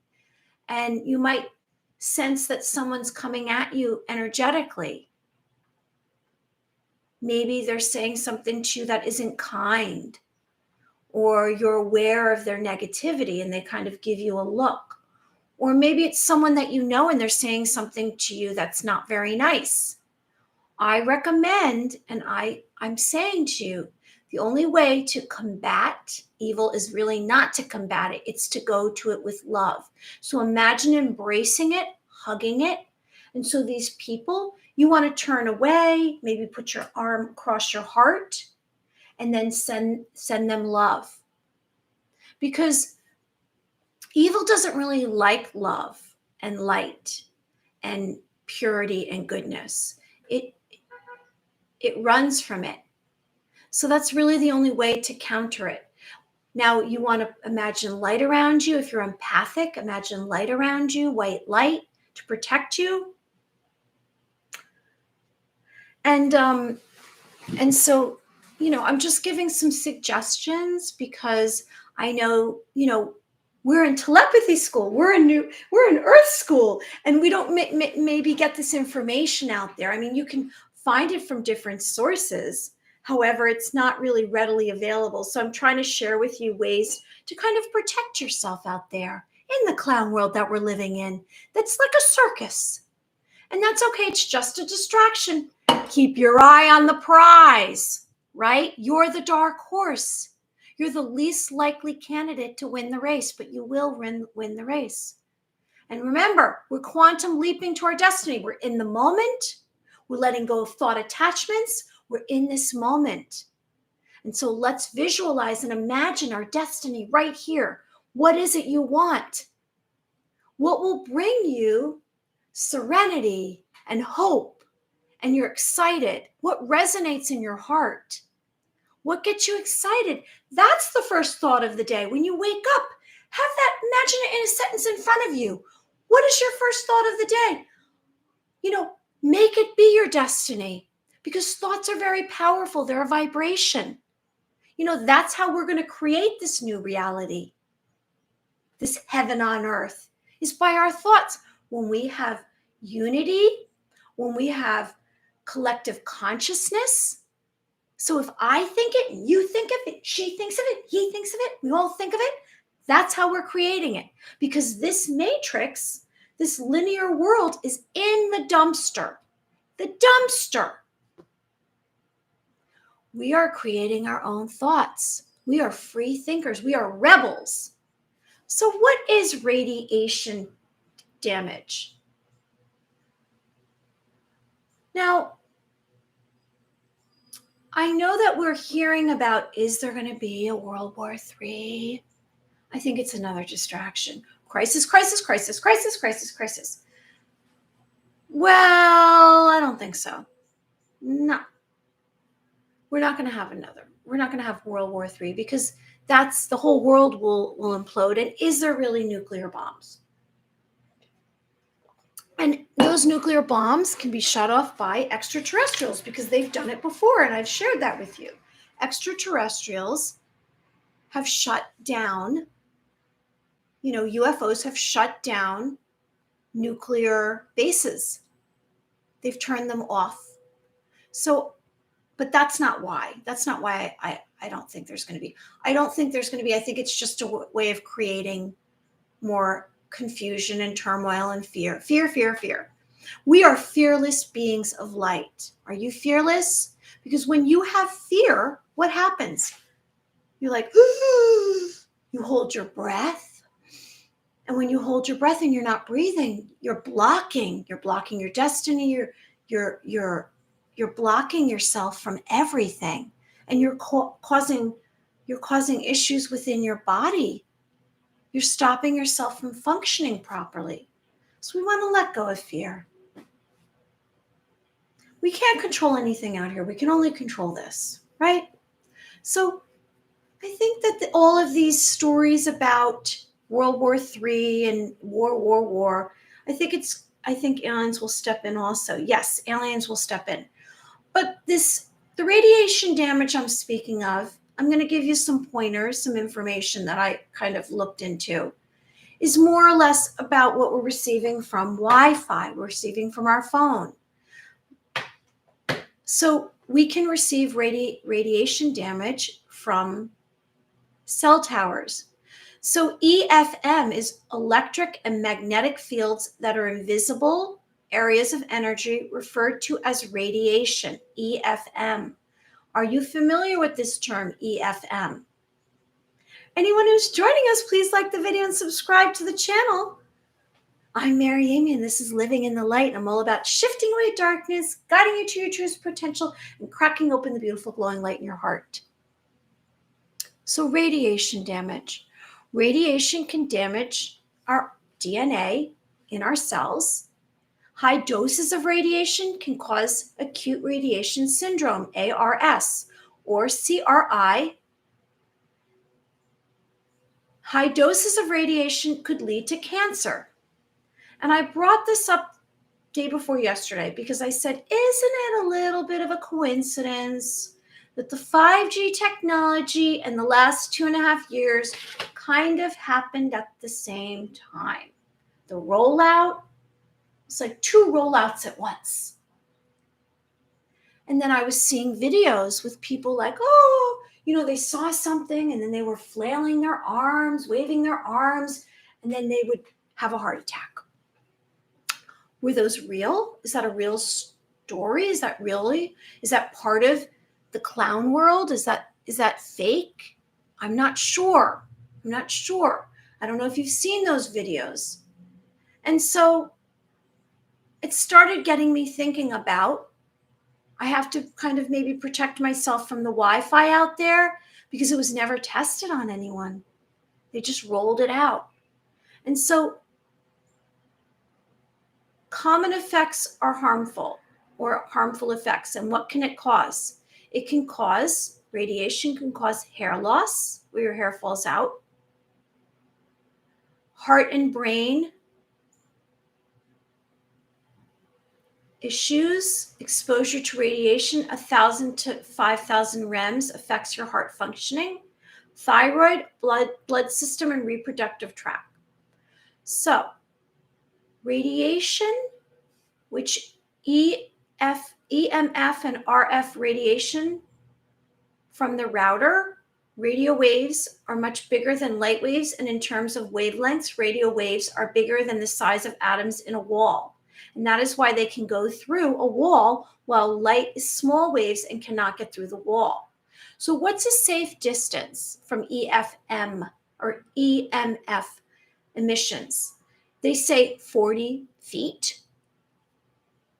and you might sense that someone's coming at you energetically. Maybe they're saying something to you that isn't kind, or you're aware of their negativity and they kind of give you a look. Or maybe it's someone that you know and they're saying something to you that's not very nice. I recommend, and I'm saying to you, the only way to combat evil is really not to combat it. It's to go to it with love. So imagine embracing it, hugging it. And so these people, you want to turn away, maybe put your arm across your heart, and then send them love. Because evil doesn't really like love and light and purity and goodness. It runs from it. So that's really the only way to counter it. Now, you want to imagine light around you. If you're empathic, imagine light around you, white light to protect you. And so, I'm just giving some suggestions because I know, we're in telepathy school. We're in Earth school, and we don't maybe get this information out there. I mean, you can find it from different sources. However, it's not really readily available. So I'm trying to share with you ways to kind of protect yourself out there in the clown world that we're living in. That's like a circus. And that's okay. It's just a distraction. Keep your eye on the prize, right? You're the dark horse. You're the least likely candidate to win the race, but you will win the race. And remember, we're quantum leaping to our destiny. We're in the moment. We're letting go of thought attachments. We're in this moment. And so let's visualize and imagine our destiny right here. What is it you want? What will bring you serenity and hope? And you're excited. What resonates in your heart? What gets you excited? That's the first thought of the day. When you wake up, have that, imagine it in a sentence in front of you. What is your first thought of the day? Make it be your destiny, because thoughts are very powerful. They're a vibration. That's how we're going to create this new reality. This heaven on earth is by our thoughts. When we have unity, when we have collective consciousness. So if I think it, you think of it, she thinks of it, he thinks of it, we all think of it, that's how we're creating it. Because this matrix, this linear world is in the dumpster. The dumpster. We are creating our own thoughts. We are free thinkers. We are rebels. So, what is radiation damage? Now, I know that we're hearing about, is there going to be a World War III? I think it's another distraction. Crisis, crisis, crisis, crisis, crisis, crisis. Well, I don't think so. No, we're not going to have another. We're not going to have World War III because that's the whole world will implode. And is there really nuclear bombs? And those nuclear bombs can be shot off by extraterrestrials because they've done it before. And I've shared that with you. Extraterrestrials have shut down, UFOs have shut down nuclear bases. They've turned them off. So, but that's not why. That's not why I don't think there's going to be. I don't think there's going to be. I think it's just a way of creating more confusion and turmoil and fear. Fear, fear, fear. We are fearless beings of light. Are you fearless? Because when you have fear, what happens? You're like, you hold your breath. And when you hold your breath and you're not breathing, you're blocking your destiny. You're blocking yourself from everything. And you're causing issues within your body. You're stopping yourself from functioning properly. So we want to let go of fear. We can't control anything out here. We can only control this, right? So I think that all of these stories about World War III and war, I think aliens will step in also. Yes, aliens will step in. But the radiation damage I'm speaking of, I'm going to give you some pointers, some information that I kind of looked into, is more or less about what we're receiving from Wi-Fi, we're receiving from our phone. So we can receive radiation damage from cell towers. So EFM is electric and magnetic fields that are invisible areas of energy referred to as radiation, EFM. Are you familiar with this term, EFM? Anyone who's joining us, please like the video and subscribe to the channel. I'm Mary Amy, and this is Living in the Light. I'm all about shifting away darkness, guiding you to your truest potential, and cracking open the beautiful glowing light in your heart. So radiation damage. Radiation can damage our DNA in our cells. High doses of radiation can cause acute radiation syndrome, ARS, or CRI. High doses of radiation could lead to cancer. And I brought this up day before yesterday because I said, isn't it a little bit of a coincidence that the 5G technology in the last 2.5 years kind of happened at the same time? The rollout, it's like 2 rollouts at once. And then I was seeing videos with people like, they saw something and then they were flailing their arms, waving their arms, and then they would have a heart attack. Were those real? Is that a real story? Is that part of the clown world? Is that fake? I'm not sure. I don't know if you've seen those videos. And so it started getting me thinking about, I have to kind of maybe protect myself from the Wi-Fi out there because it was never tested on anyone. They just rolled it out. And so common effects are harmful, or harmful effects. And what can it cause? Radiation can cause hair loss, where your hair falls out, heart and brain issues, exposure to radiation, 1,000 to 5,000 REMs affects your heart functioning, thyroid, blood system, and reproductive tract. So, radiation, which EMF and RF radiation from the router, radio waves are much bigger than light waves, and in terms of wavelengths, radio waves are bigger than the size of atoms in a wall. And that is why they can go through a wall while light is small waves and cannot get through the wall. So, what's a safe distance from EFM or EMF emissions? They say 40 feet,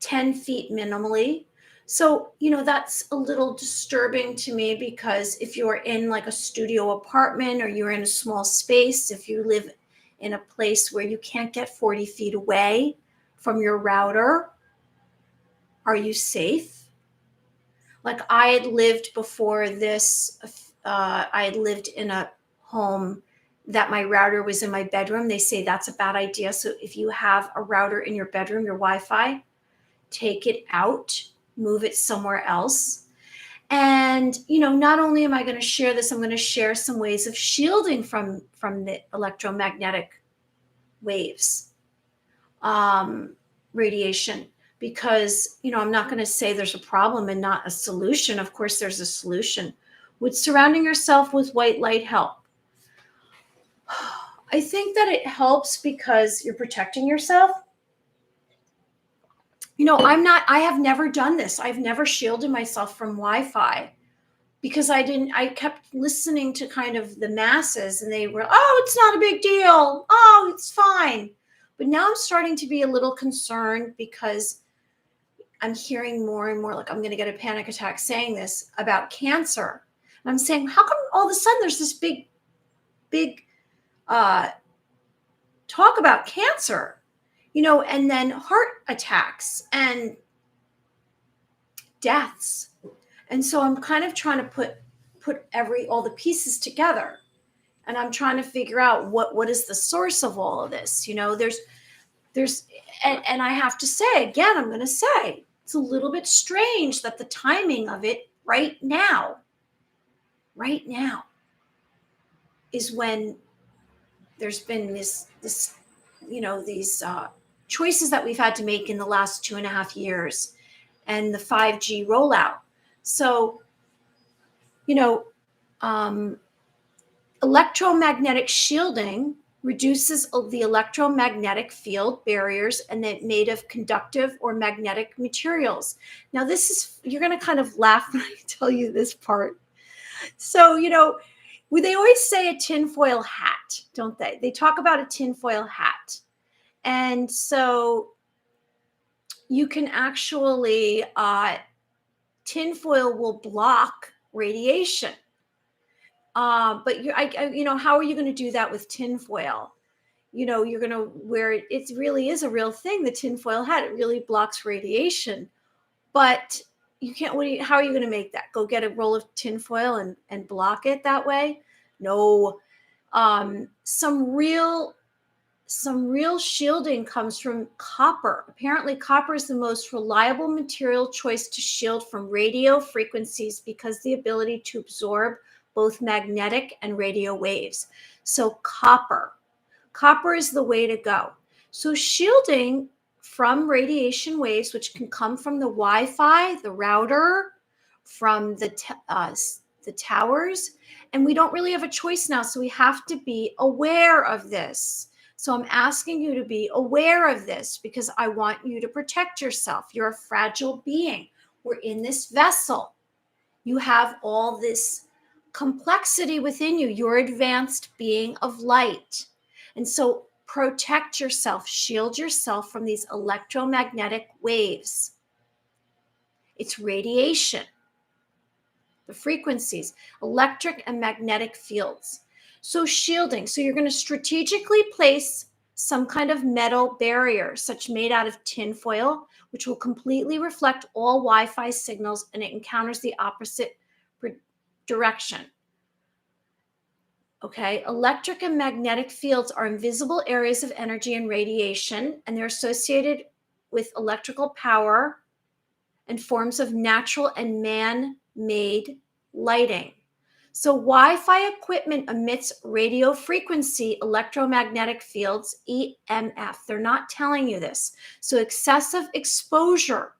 10 feet minimally. So, that's a little disturbing to me because if you're in like a studio apartment or you're in a small space, if you live in a place where you can't get 40 feet away from your router, are you safe? Like I had lived before this, I had lived in a home that my router was in my bedroom. They say that's a bad idea. So if you have a router in your bedroom, your Wi-Fi, take it out, move it somewhere else. And not only am I going to share this, I'm going to share some ways of shielding from the electromagnetic waves, radiation, because I'm not going to say there's a problem and not a solution. Of course there's a solution. Would surrounding yourself with white light help? I think that it helps because you're protecting yourself. I have never done this. I've never shielded myself from Wi-Fi because I kept listening to kind of the masses and they were, oh, it's not a big deal. Oh, it's fine. But now I'm starting to be a little concerned because I'm hearing more and more, like I'm going to get a panic attack saying this about cancer. And I'm saying, how come all of a sudden there's this big uh, talk about cancer? And then heart attacks and deaths. And so I'm kind of trying to put all the pieces together. And I'm trying to figure out what is the source of all of this. There's and I have to say, again, I'm going to say, it's a little bit strange that the timing of it right now is when there's been this these choices that we've had to make in the last 2.5 years and the 5G rollout. So, electromagnetic shielding reduces the electromagnetic field barriers and they're made of conductive or magnetic materials. Now, you're going to kind of laugh when I tell you this part. So, they always say a tinfoil hat, don't they? They talk about a tinfoil hat. And so you can actually, tinfoil will block radiation. But how are you going to do that with tinfoil? You're going to wear it. It really is a real thing. The tinfoil hat, it really blocks radiation, but you can't, how are you going to make that? Go get a roll of tinfoil and block it that way? No. Some real shielding comes from copper. Apparently, copper is the most reliable material choice to shield from radio frequencies because the ability to absorb both magnetic and radio waves. So copper is the way to go. So shielding from radiation waves, which can come from the Wi-Fi, the router, from the towers, and we don't really have a choice now. So we have to be aware of this. So I'm asking you to be aware of this because I want you to protect yourself. You're a fragile being. We're in this vessel. You have all this complexity within you. You're advanced being of light. And so protect yourself, shield yourself from these electromagnetic waves. It's radiation, the frequencies, electric and magnetic fields. So shielding, so you're going to strategically place some kind of metal barrier, such made out of tin foil, which will completely reflect all Wi-Fi signals and it encounters the opposite direction. Okay, electric and magnetic fields are invisible areas of energy and radiation, and they're associated with electrical power and forms of natural and man-made lighting. So Wi-Fi equipment emits radio frequency electromagnetic fields, EMF. They're not telling you this. So excessive exposure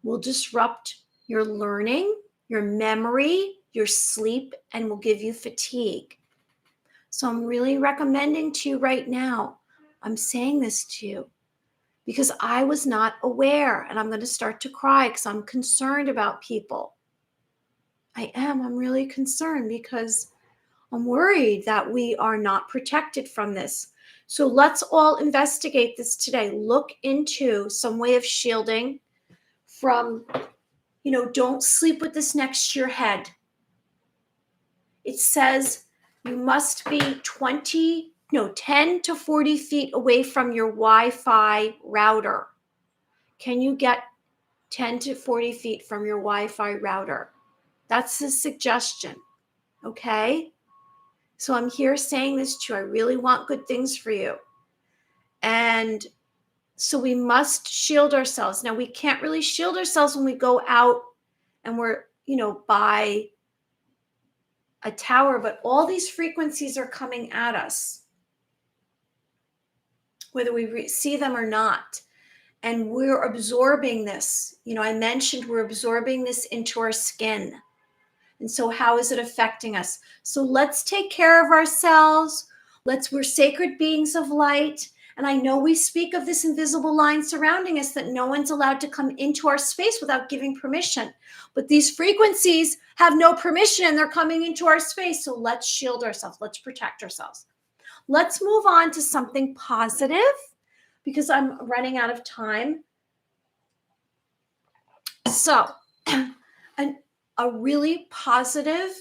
will disrupt your learning, your memory, your sleep, and will give you fatigue. So I'm really recommending to you right now, I'm saying this to you, because I was not aware. And I'm going to start to cry because I'm concerned about people. I'm really concerned because I'm worried that we are not protected from this. So let's all investigate this today. Look into some way of shielding from, don't sleep with this next to your head. It says you must be 10 to 40 feet away from your Wi-Fi router. Can you get 10 to 40 feet from your Wi-Fi router? That's the suggestion. Okay? So I'm here saying this to you. I really want good things for you. And so we must shield ourselves. Now, we can't really shield ourselves when we go out and we're, by a tower, but all these frequencies are coming at us, whether we see them or not. And we're absorbing this. I mentioned we're absorbing this into our skin. And so how is it affecting us? So let's take care of ourselves. We're sacred beings of light. And I know we speak of this invisible line surrounding us, that no one's allowed to come into our space without giving permission. But these frequencies have no permission and they're coming into our space. So let's shield ourselves. Let's protect ourselves. Let's move on to something positive because I'm running out of time. So, a really positive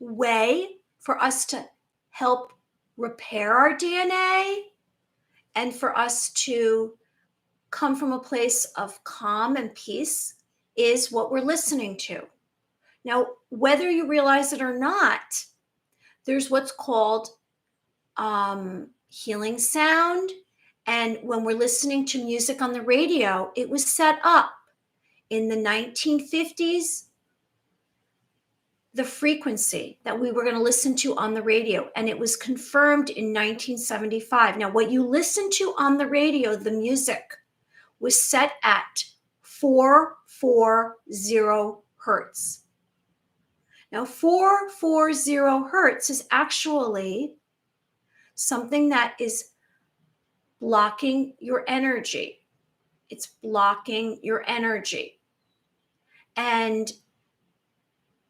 way for us to help repair our DNA and for us to come from a place of calm and peace is what we're listening to. Now, whether you realize it or not, there's what's called healing sound. And when we're listening to music on the radio, it was set up in the 1950s, the frequency that we were going to listen to on the radio. And it was confirmed in 1975. Now, what you listen to on the radio, the music, was set at 440 hertz. Now, 440 hertz is actually something that is blocking your energy. It's blocking your energy. And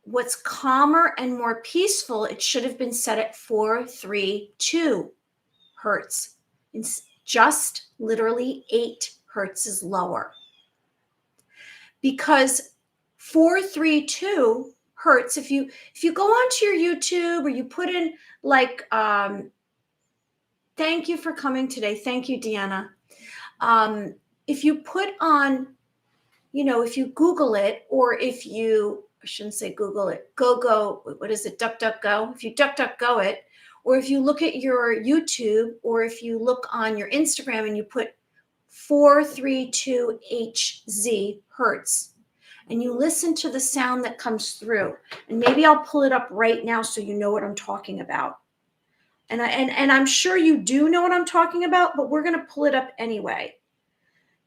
what's calmer and more peaceful, it should have been set at 432 hertz. It's just literally 8 hertz is lower. Because 432 hertz, if you go onto your YouTube or you put in thank you for coming today. Thank you, Deanna. If you put on, if you Google it, or if you, I shouldn't say Google it, what is it, DuckDuckGo? If you DuckDuckGo it, or if you look at your YouTube, or if you look on your Instagram and you put 432 HZ hertz, and you listen to the sound that comes through, and maybe I'll pull it up right now so you know what I'm talking about. And I'm sure you do know what I'm talking about, but we're going to pull it up anyway.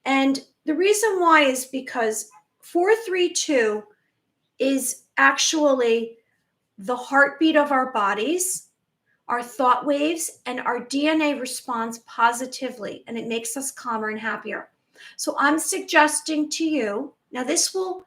And the reason why is because 432 is actually the heartbeat of our bodies, our thought waves, and our DNA responds positively, and it makes us calmer and happier. So I'm suggesting to you, now this will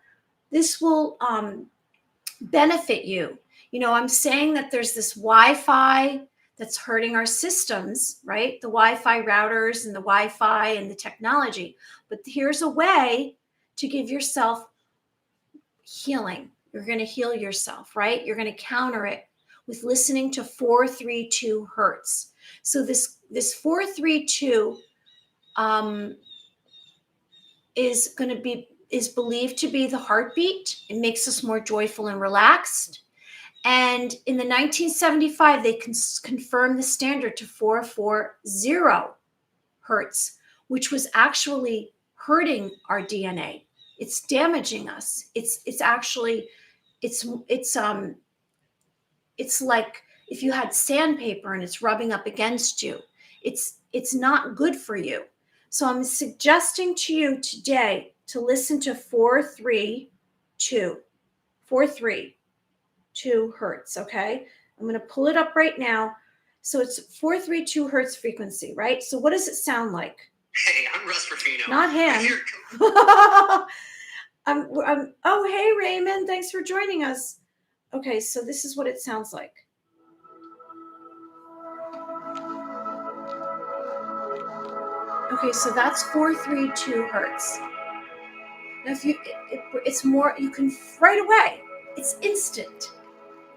benefit you. I'm saying that there's this Wi-Fi that's hurting our systems, right? The Wi-Fi routers and the Wi-Fi and the technology. But here's a way to give yourself healing. You're going to heal yourself, right? You're going to counter it with listening to 432 hertz. So this 432 is believed to be the heartbeat. It makes us more joyful and relaxed. And in the 1975, they confirmed the standard to 440 hertz, which was actually hurting our DNA. It's damaging us. It's like if you had sandpaper and it's rubbing up against you. It's not good for you. So I'm suggesting to you today to listen to 432 hertz, okay? I'm going to pull it up right now. So it's 432 hertz frequency, right? So what does it sound like? Hey, I'm Russ Ruffino. Not I'm him. here. Oh, hey, Raymond. Thanks for joining us. Okay, so this is what it sounds like. Okay, so that's 432 hertz. Now, if it's more, you can right away. It's instant.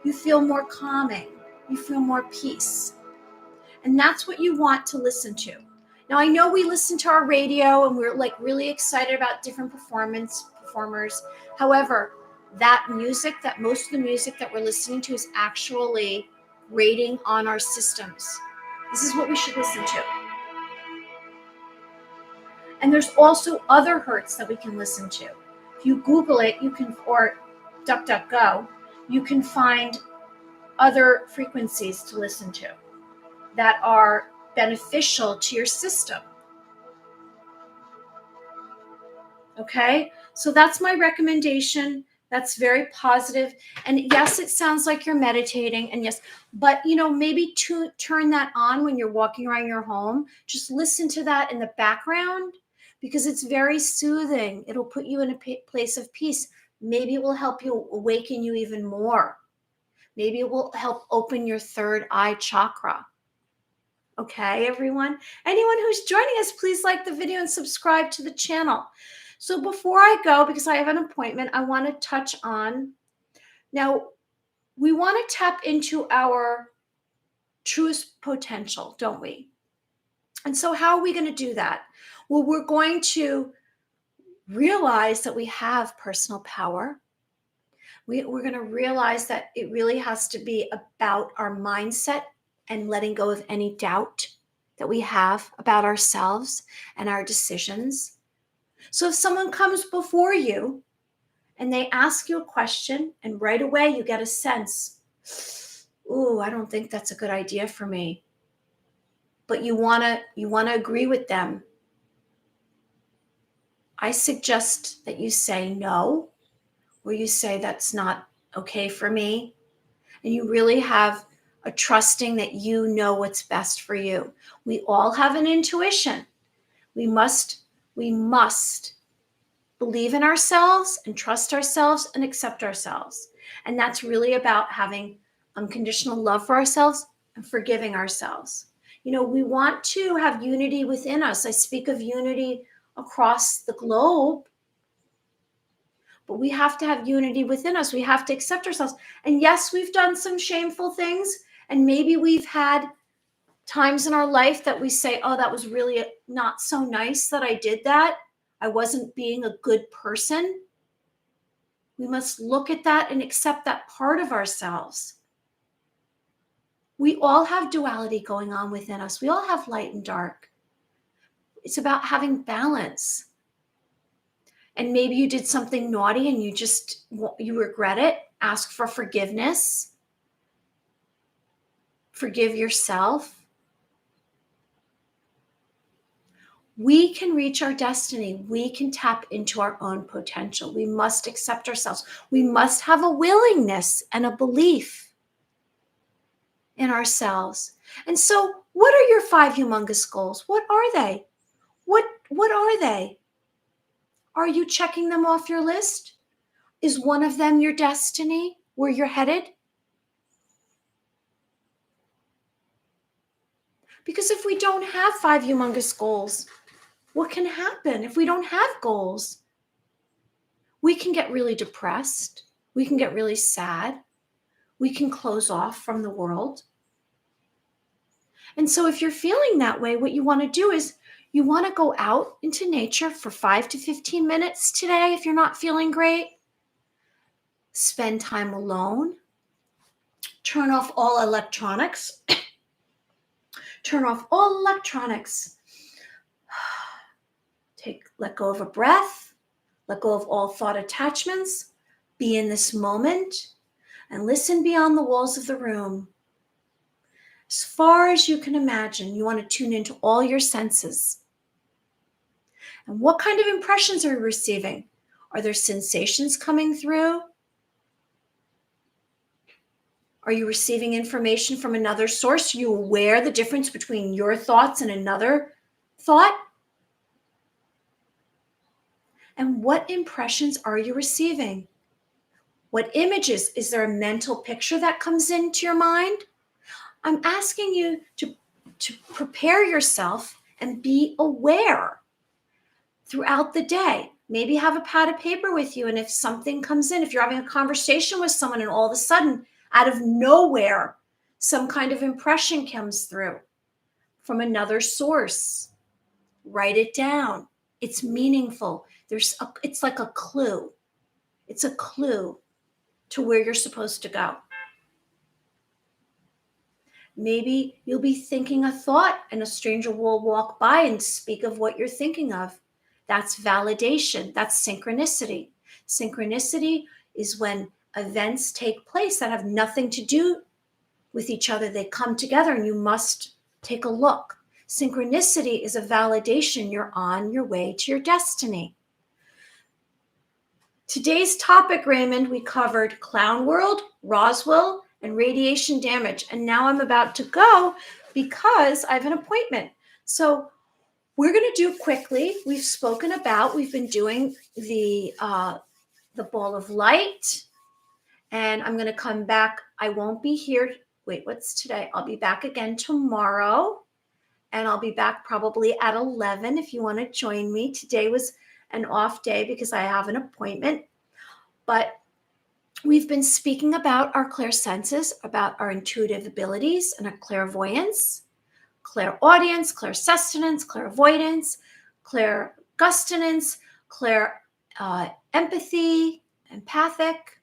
You feel more calming. You feel more peace. And that's what you want to listen to. Now, I know we listen to our radio and we're like really excited about different performers. However, that music, that most of the music that we're listening to is actually rating on our systems. This is what we should listen to. And there's also other hertz that we can listen to. If you Google it, you can, or DuckDuckGo, you can find other frequencies to listen to that are beneficial to your system. Okay, so that's my recommendation. That's very positive. And yes, it sounds like you're meditating. And yes, but maybe to turn that on when you're walking around your home. Just listen to that in the background because it's very soothing. It'll put you in a place of peace. Maybe it will help you awaken you even more. Maybe it will help open your third eye chakra. Okay, everyone. Anyone who's joining us, please like the video and subscribe to the channel. So before I go, because I have an appointment, I want to touch on, now we want to tap into our truest potential, don't we? And so how are we going to do that? Well, we're going to realize that we have personal power. We're going to realize that it really has to be about our mindset and letting go of any doubt that we have about ourselves and our decisions. So if someone comes before you and they ask you a question and right away you get a sense, ooh, I don't think that's a good idea for me. But you want to agree with them. I suggest that you say no, or you say that's not okay for me. And you really have a trusting that you know what's best for you. We all have an intuition. We must believe in ourselves and trust ourselves and accept ourselves. And that's really about having unconditional love for ourselves and forgiving ourselves. We want to have unity within us. I speak of unity across the globe, but we have to have unity within us. We have to accept ourselves. And yes, we've done some shameful things, and maybe we've had times in our life that we say, oh, that was really not so nice that I did that. I wasn't being a good person. We must look at that and accept that part of ourselves. We all have duality going on within us. We all have light and dark. It's about having balance. And maybe you did something naughty and you regret it. Ask for forgiveness. Forgive yourself. We can reach our destiny. We can tap into our own potential. We must accept ourselves. We must have a willingness and a belief in ourselves. And so, what are your 5 humongous goals? What are they? What are they? Are you checking them off your list? Is one of them your destiny, where you're headed? Because if we don't have 5 humongous goals, what can happen if we don't have goals? We can get really depressed. We can get really sad. We can close off from the world. And so if you're feeling that way, what you want to do is you want to go out into nature for 5 to 15 minutes today if you're not feeling great. Spend time alone. Turn off all electronics. Turn off all electronics. Let go of a breath. Let go of all thought attachments. Be in this moment and listen beyond the walls of the room. As far as you can imagine, you want to tune into all your senses. And what kind of impressions are you receiving? Are there sensations coming through? Are you receiving information from another source? Are you aware the difference between your thoughts and another thought? And what impressions are you receiving? What images? Is there a mental picture that comes into your mind? I'm asking you to prepare yourself and be aware throughout the day. Maybe have a pad of paper with you. And if something comes in, if you're having a conversation with someone and all of a sudden, out of nowhere, some kind of impression comes through from another source, write it down. It's meaningful. It's like a clue. It's a clue to where you're supposed to go. Maybe you'll be thinking a thought and a stranger will walk by and speak of what you're thinking of. That's validation. That's synchronicity. Synchronicity is when events take place that have nothing to do with each other. They come together and you must take a look. Synchronicity is a validation you're on your way to your destiny. Today's topic, Raymond, we covered clown world, Roswell, and radiation damage. And now I'm about to go because I have an appointment. So we're going to do quickly. We've been doing the ball of light, and I'm going to come back. I won't be here. Wait, what's today? I'll be back again tomorrow, and I'll be back probably at 11 if you want to join me. Today was an off day because I have an appointment, but we've been speaking about our clairsenses, about our intuitive abilities and our clairvoyance, clairaudience, clairsustenance, clairavoidance, clairgustinance, empathy, empathic,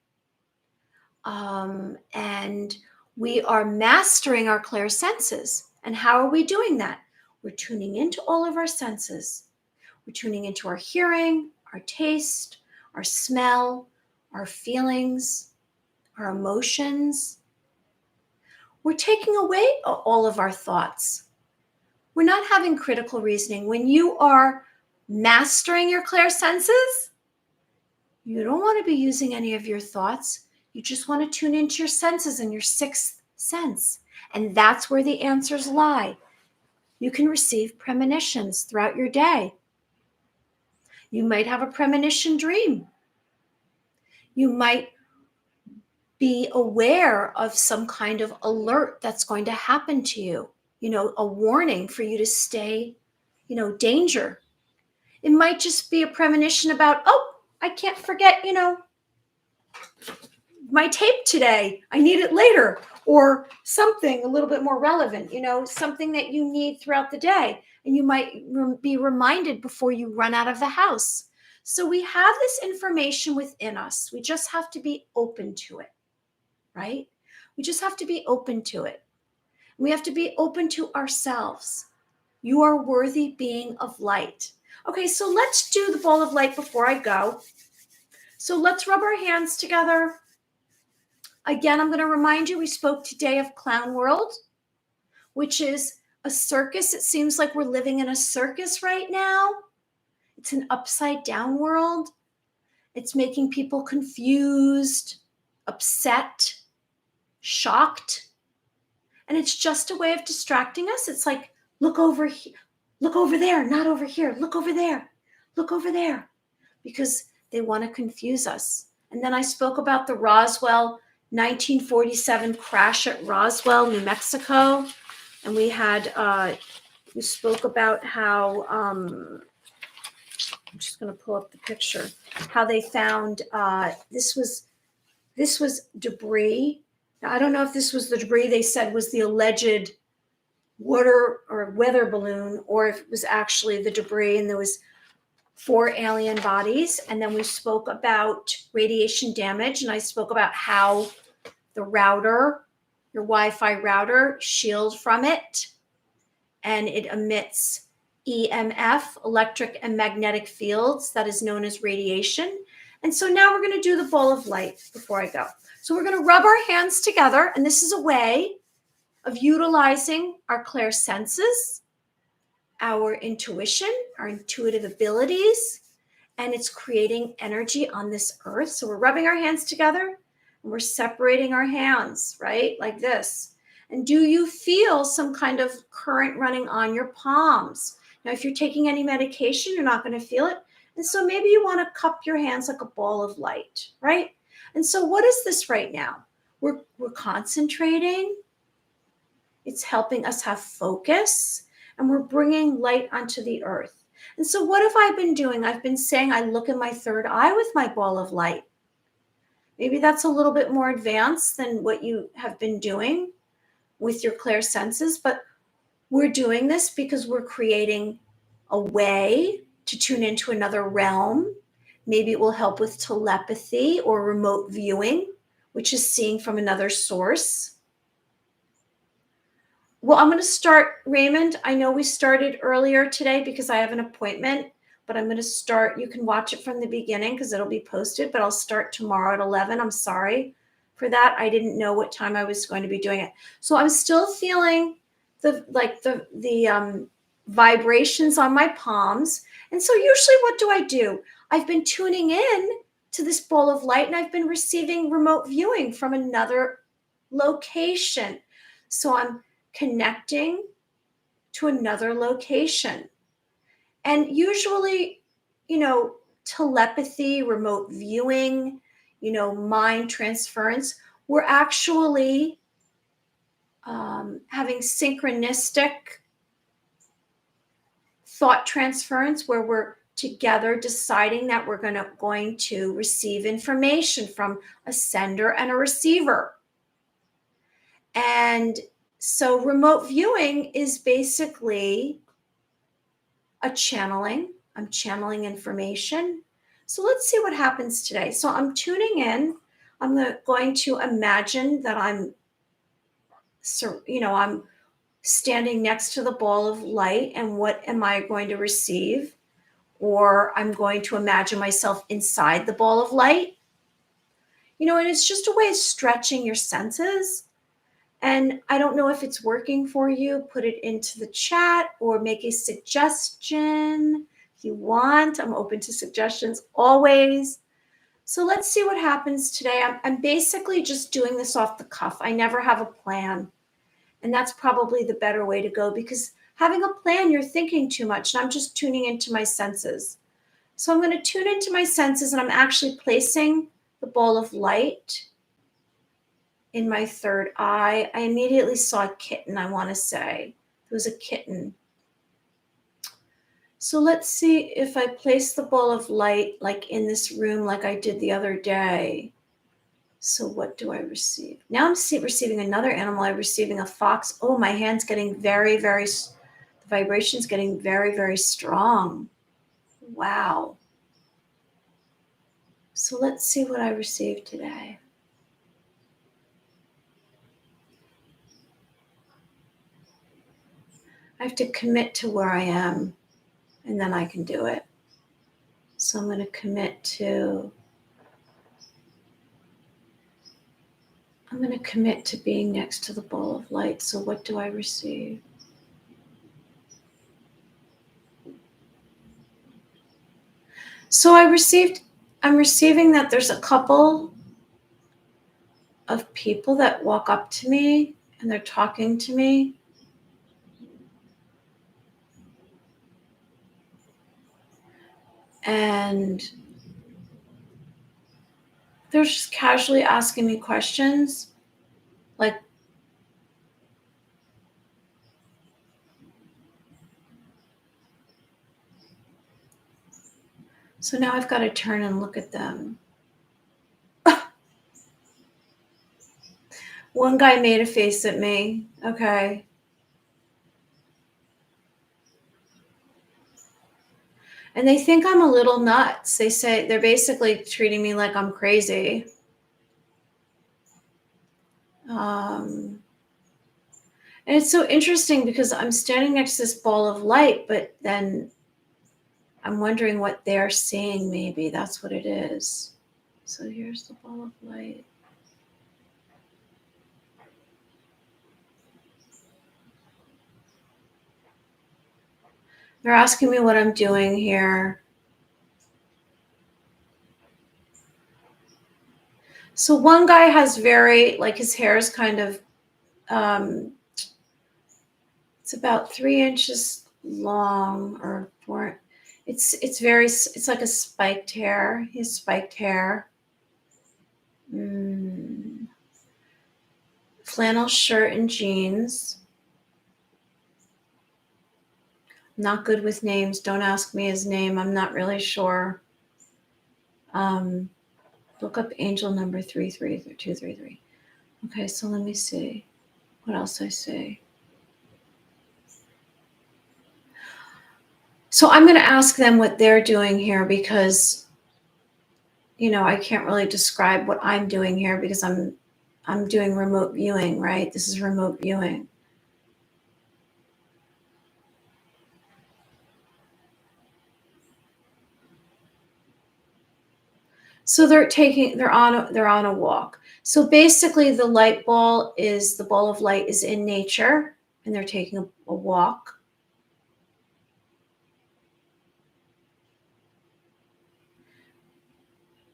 and we are mastering our clairsenses. And how are we doing that? We're tuning into all of our senses. We're tuning into our hearing, our taste, our smell, our feelings, our emotions. We're taking away all of our thoughts. We're not having critical reasoning. When you are mastering your clairsenses, you don't want to be using any of your thoughts. You just want to tune into your senses and your sixth sense. And that's where the answers lie. You can receive premonitions throughout your day. You might have a premonition dream. You might be aware of some kind of alert that's going to happen to you, a warning for you to stay, danger. It might just be a premonition about, I can't forget, my tape today. I need it later, or something a little bit more relevant, something that you need throughout the day. And you might be reminded before you run out of the house. So we have this information within us. We just have to be open to it, right? We just have to be open to it. We have to be open to ourselves. You are worthy being of light. Okay, so let's do the ball of light before I go. So let's rub our hands together. Again, I'm going to remind you, we spoke today of Clown World, which is a circus. It seems like we're living in a circus right now. It's an upside down world. It's making people confused, upset, shocked. And it's just a way of distracting us. It's like, look over here, look over there, not over here, look over there, look over there, because they want to confuse us. And then I spoke about the Roswell 1947 crash at Roswell, New Mexico. And we spoke about how, I'm just going to pull up the picture, how they found, this was debris. Now, I don't know if this was the debris they said was the alleged water or weather balloon, or if it was actually the debris, and there was 4 alien bodies. And then we spoke about radiation damage, and I spoke about how the router, your Wi-Fi router, shield from it, and it emits EMF, electric and magnetic fields, that is known as radiation. And so now we're going to do the ball of light before I go. So we're going to rub our hands together, and this is a way of utilizing our clairsenses, our intuition, our intuitive abilities, and it's creating energy on this earth. So we're rubbing our hands together, and we're separating our hands, right? Like this. And do you feel some kind of current running on your palms? Now, if you're taking any medication, you're not going to feel it. And so maybe you want to cup your hands like a ball of light, right? And so what is this right now? We're concentrating. It's helping us have focus, and we're bringing light onto the earth. And so what have I been doing? I've been saying I look in my third eye with my ball of light. Maybe that's a little bit more advanced than what you have been doing with your clear senses, but we're doing this because we're creating a way to tune into another realm. Maybe it will help with telepathy or remote viewing, which is seeing from another source. Well, I'm going to start, Raymond. I know we started earlier today because I have an appointment, but I'm going to start. You can watch it from the beginning because it'll be posted, but I'll start tomorrow at 11. I'm sorry for that. I didn't know what time I was going to be doing it. So I'm still feeling the vibrations on my palms. And so usually what do? I've been tuning in to this ball of light, and I've been receiving remote viewing from another location. So I'm connecting to another location. And usually, telepathy, remote viewing, mind transference, we're actually having synchronistic thought transference where we're together deciding that we're going to receive information from a sender and a receiver. And so remote viewing is basically a channeling. I'm channeling information. So let's see what happens today. So I'm tuning in. I'm going to imagine that I'm standing next to the ball of light, and what am I going to receive? Or I'm going to imagine myself inside the ball of light. And it's just a way of stretching your senses. And I don't know if it's working for you. Put it into the chat or make a suggestion if you want. I'm open to suggestions always. So let's see what happens today. I'm basically just doing this off the cuff. I never have a plan. And that's probably the better way to go, because having a plan, you're thinking too much. And I'm just tuning into my senses. So I'm going to tune into my senses, and I'm actually placing the ball of light in my third eye. I immediately saw a kitten, I want to say. It was a kitten. So let's see if I place the ball of light like in this room like I did the other day. So what do I receive? Now I'm receiving another animal. I'm receiving a fox. Oh, my hand's getting very, the vibration's getting very, very strong. Wow. So let's see what I received today. I have to commit to where I am, and then I can do it. So I'm going to commit to being next to the ball of light. So what do I receive? So I'm receiving that there's a couple of people that walk up to me and they're talking to me. And they're just casually asking me questions. Like, so now I've got to turn and look at them. One guy made a face at me. Okay. And they think I'm a little nuts. They say they're basically treating me like I'm crazy. And it's so interesting because I'm standing next to this ball of light, but then I'm wondering what they're seeing. Maybe that's what it is. So here's the ball of light. They're asking me what I'm doing here. So one guy has his hair is kind of, it's about 3 inches long or 4. It's like a spiked hair. He has spiked hair. Flannel shirt and jeans. Not good with names. Don't ask me his name. I'm not really sure. Look up angel number 33233. Okay, so let me see what else I see. So I'm going to ask them what they're doing here because, I can't really describe what I'm doing here because I'm doing remote viewing, right? This is remote viewing. So they're on a walk. So basically the ball of light is in nature and they're taking a walk.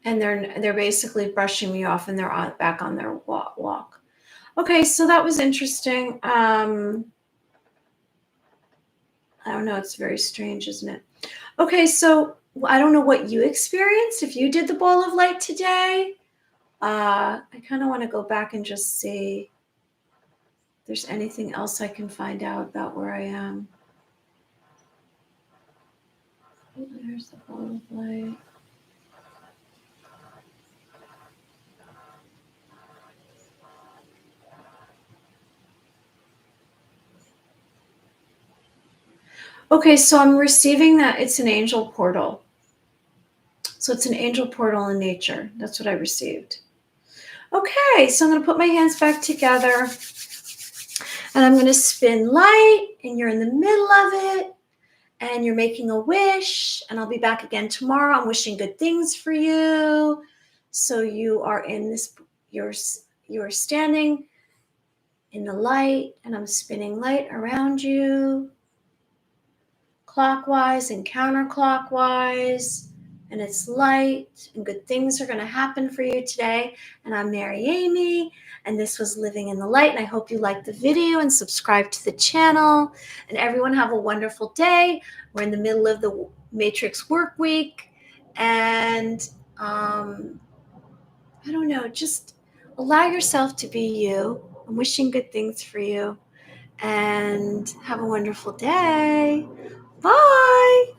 And they're basically brushing me off and they're back on their walk. Okay, so that was interesting. I don't know, it's very strange, isn't it? Okay, so I don't know what you experienced if you did the ball of light today. I kind of want to go back and just see if there's anything else I can find out about where I am. There's the ball of light. Okay, so I'm receiving that it's an angel portal. So it's an angel portal in nature. That's what I received. Okay, so I'm going to put my hands back together and I'm going to spin light and you're in the middle of it and you're making a wish and I'll be back again tomorrow. I'm wishing good things for you. So you are in this, you're standing in the light and I'm spinning light around you clockwise and counterclockwise. And it's light and good things are going to happen for you today. And I'm Mary Amy, and this was Living in the Light. And I hope you liked the video and subscribe to the channel. And everyone have a wonderful day. We're in the middle of the Matrix work week. And I don't know, just allow yourself to be you. I'm wishing good things for you. And have a wonderful day. Bye.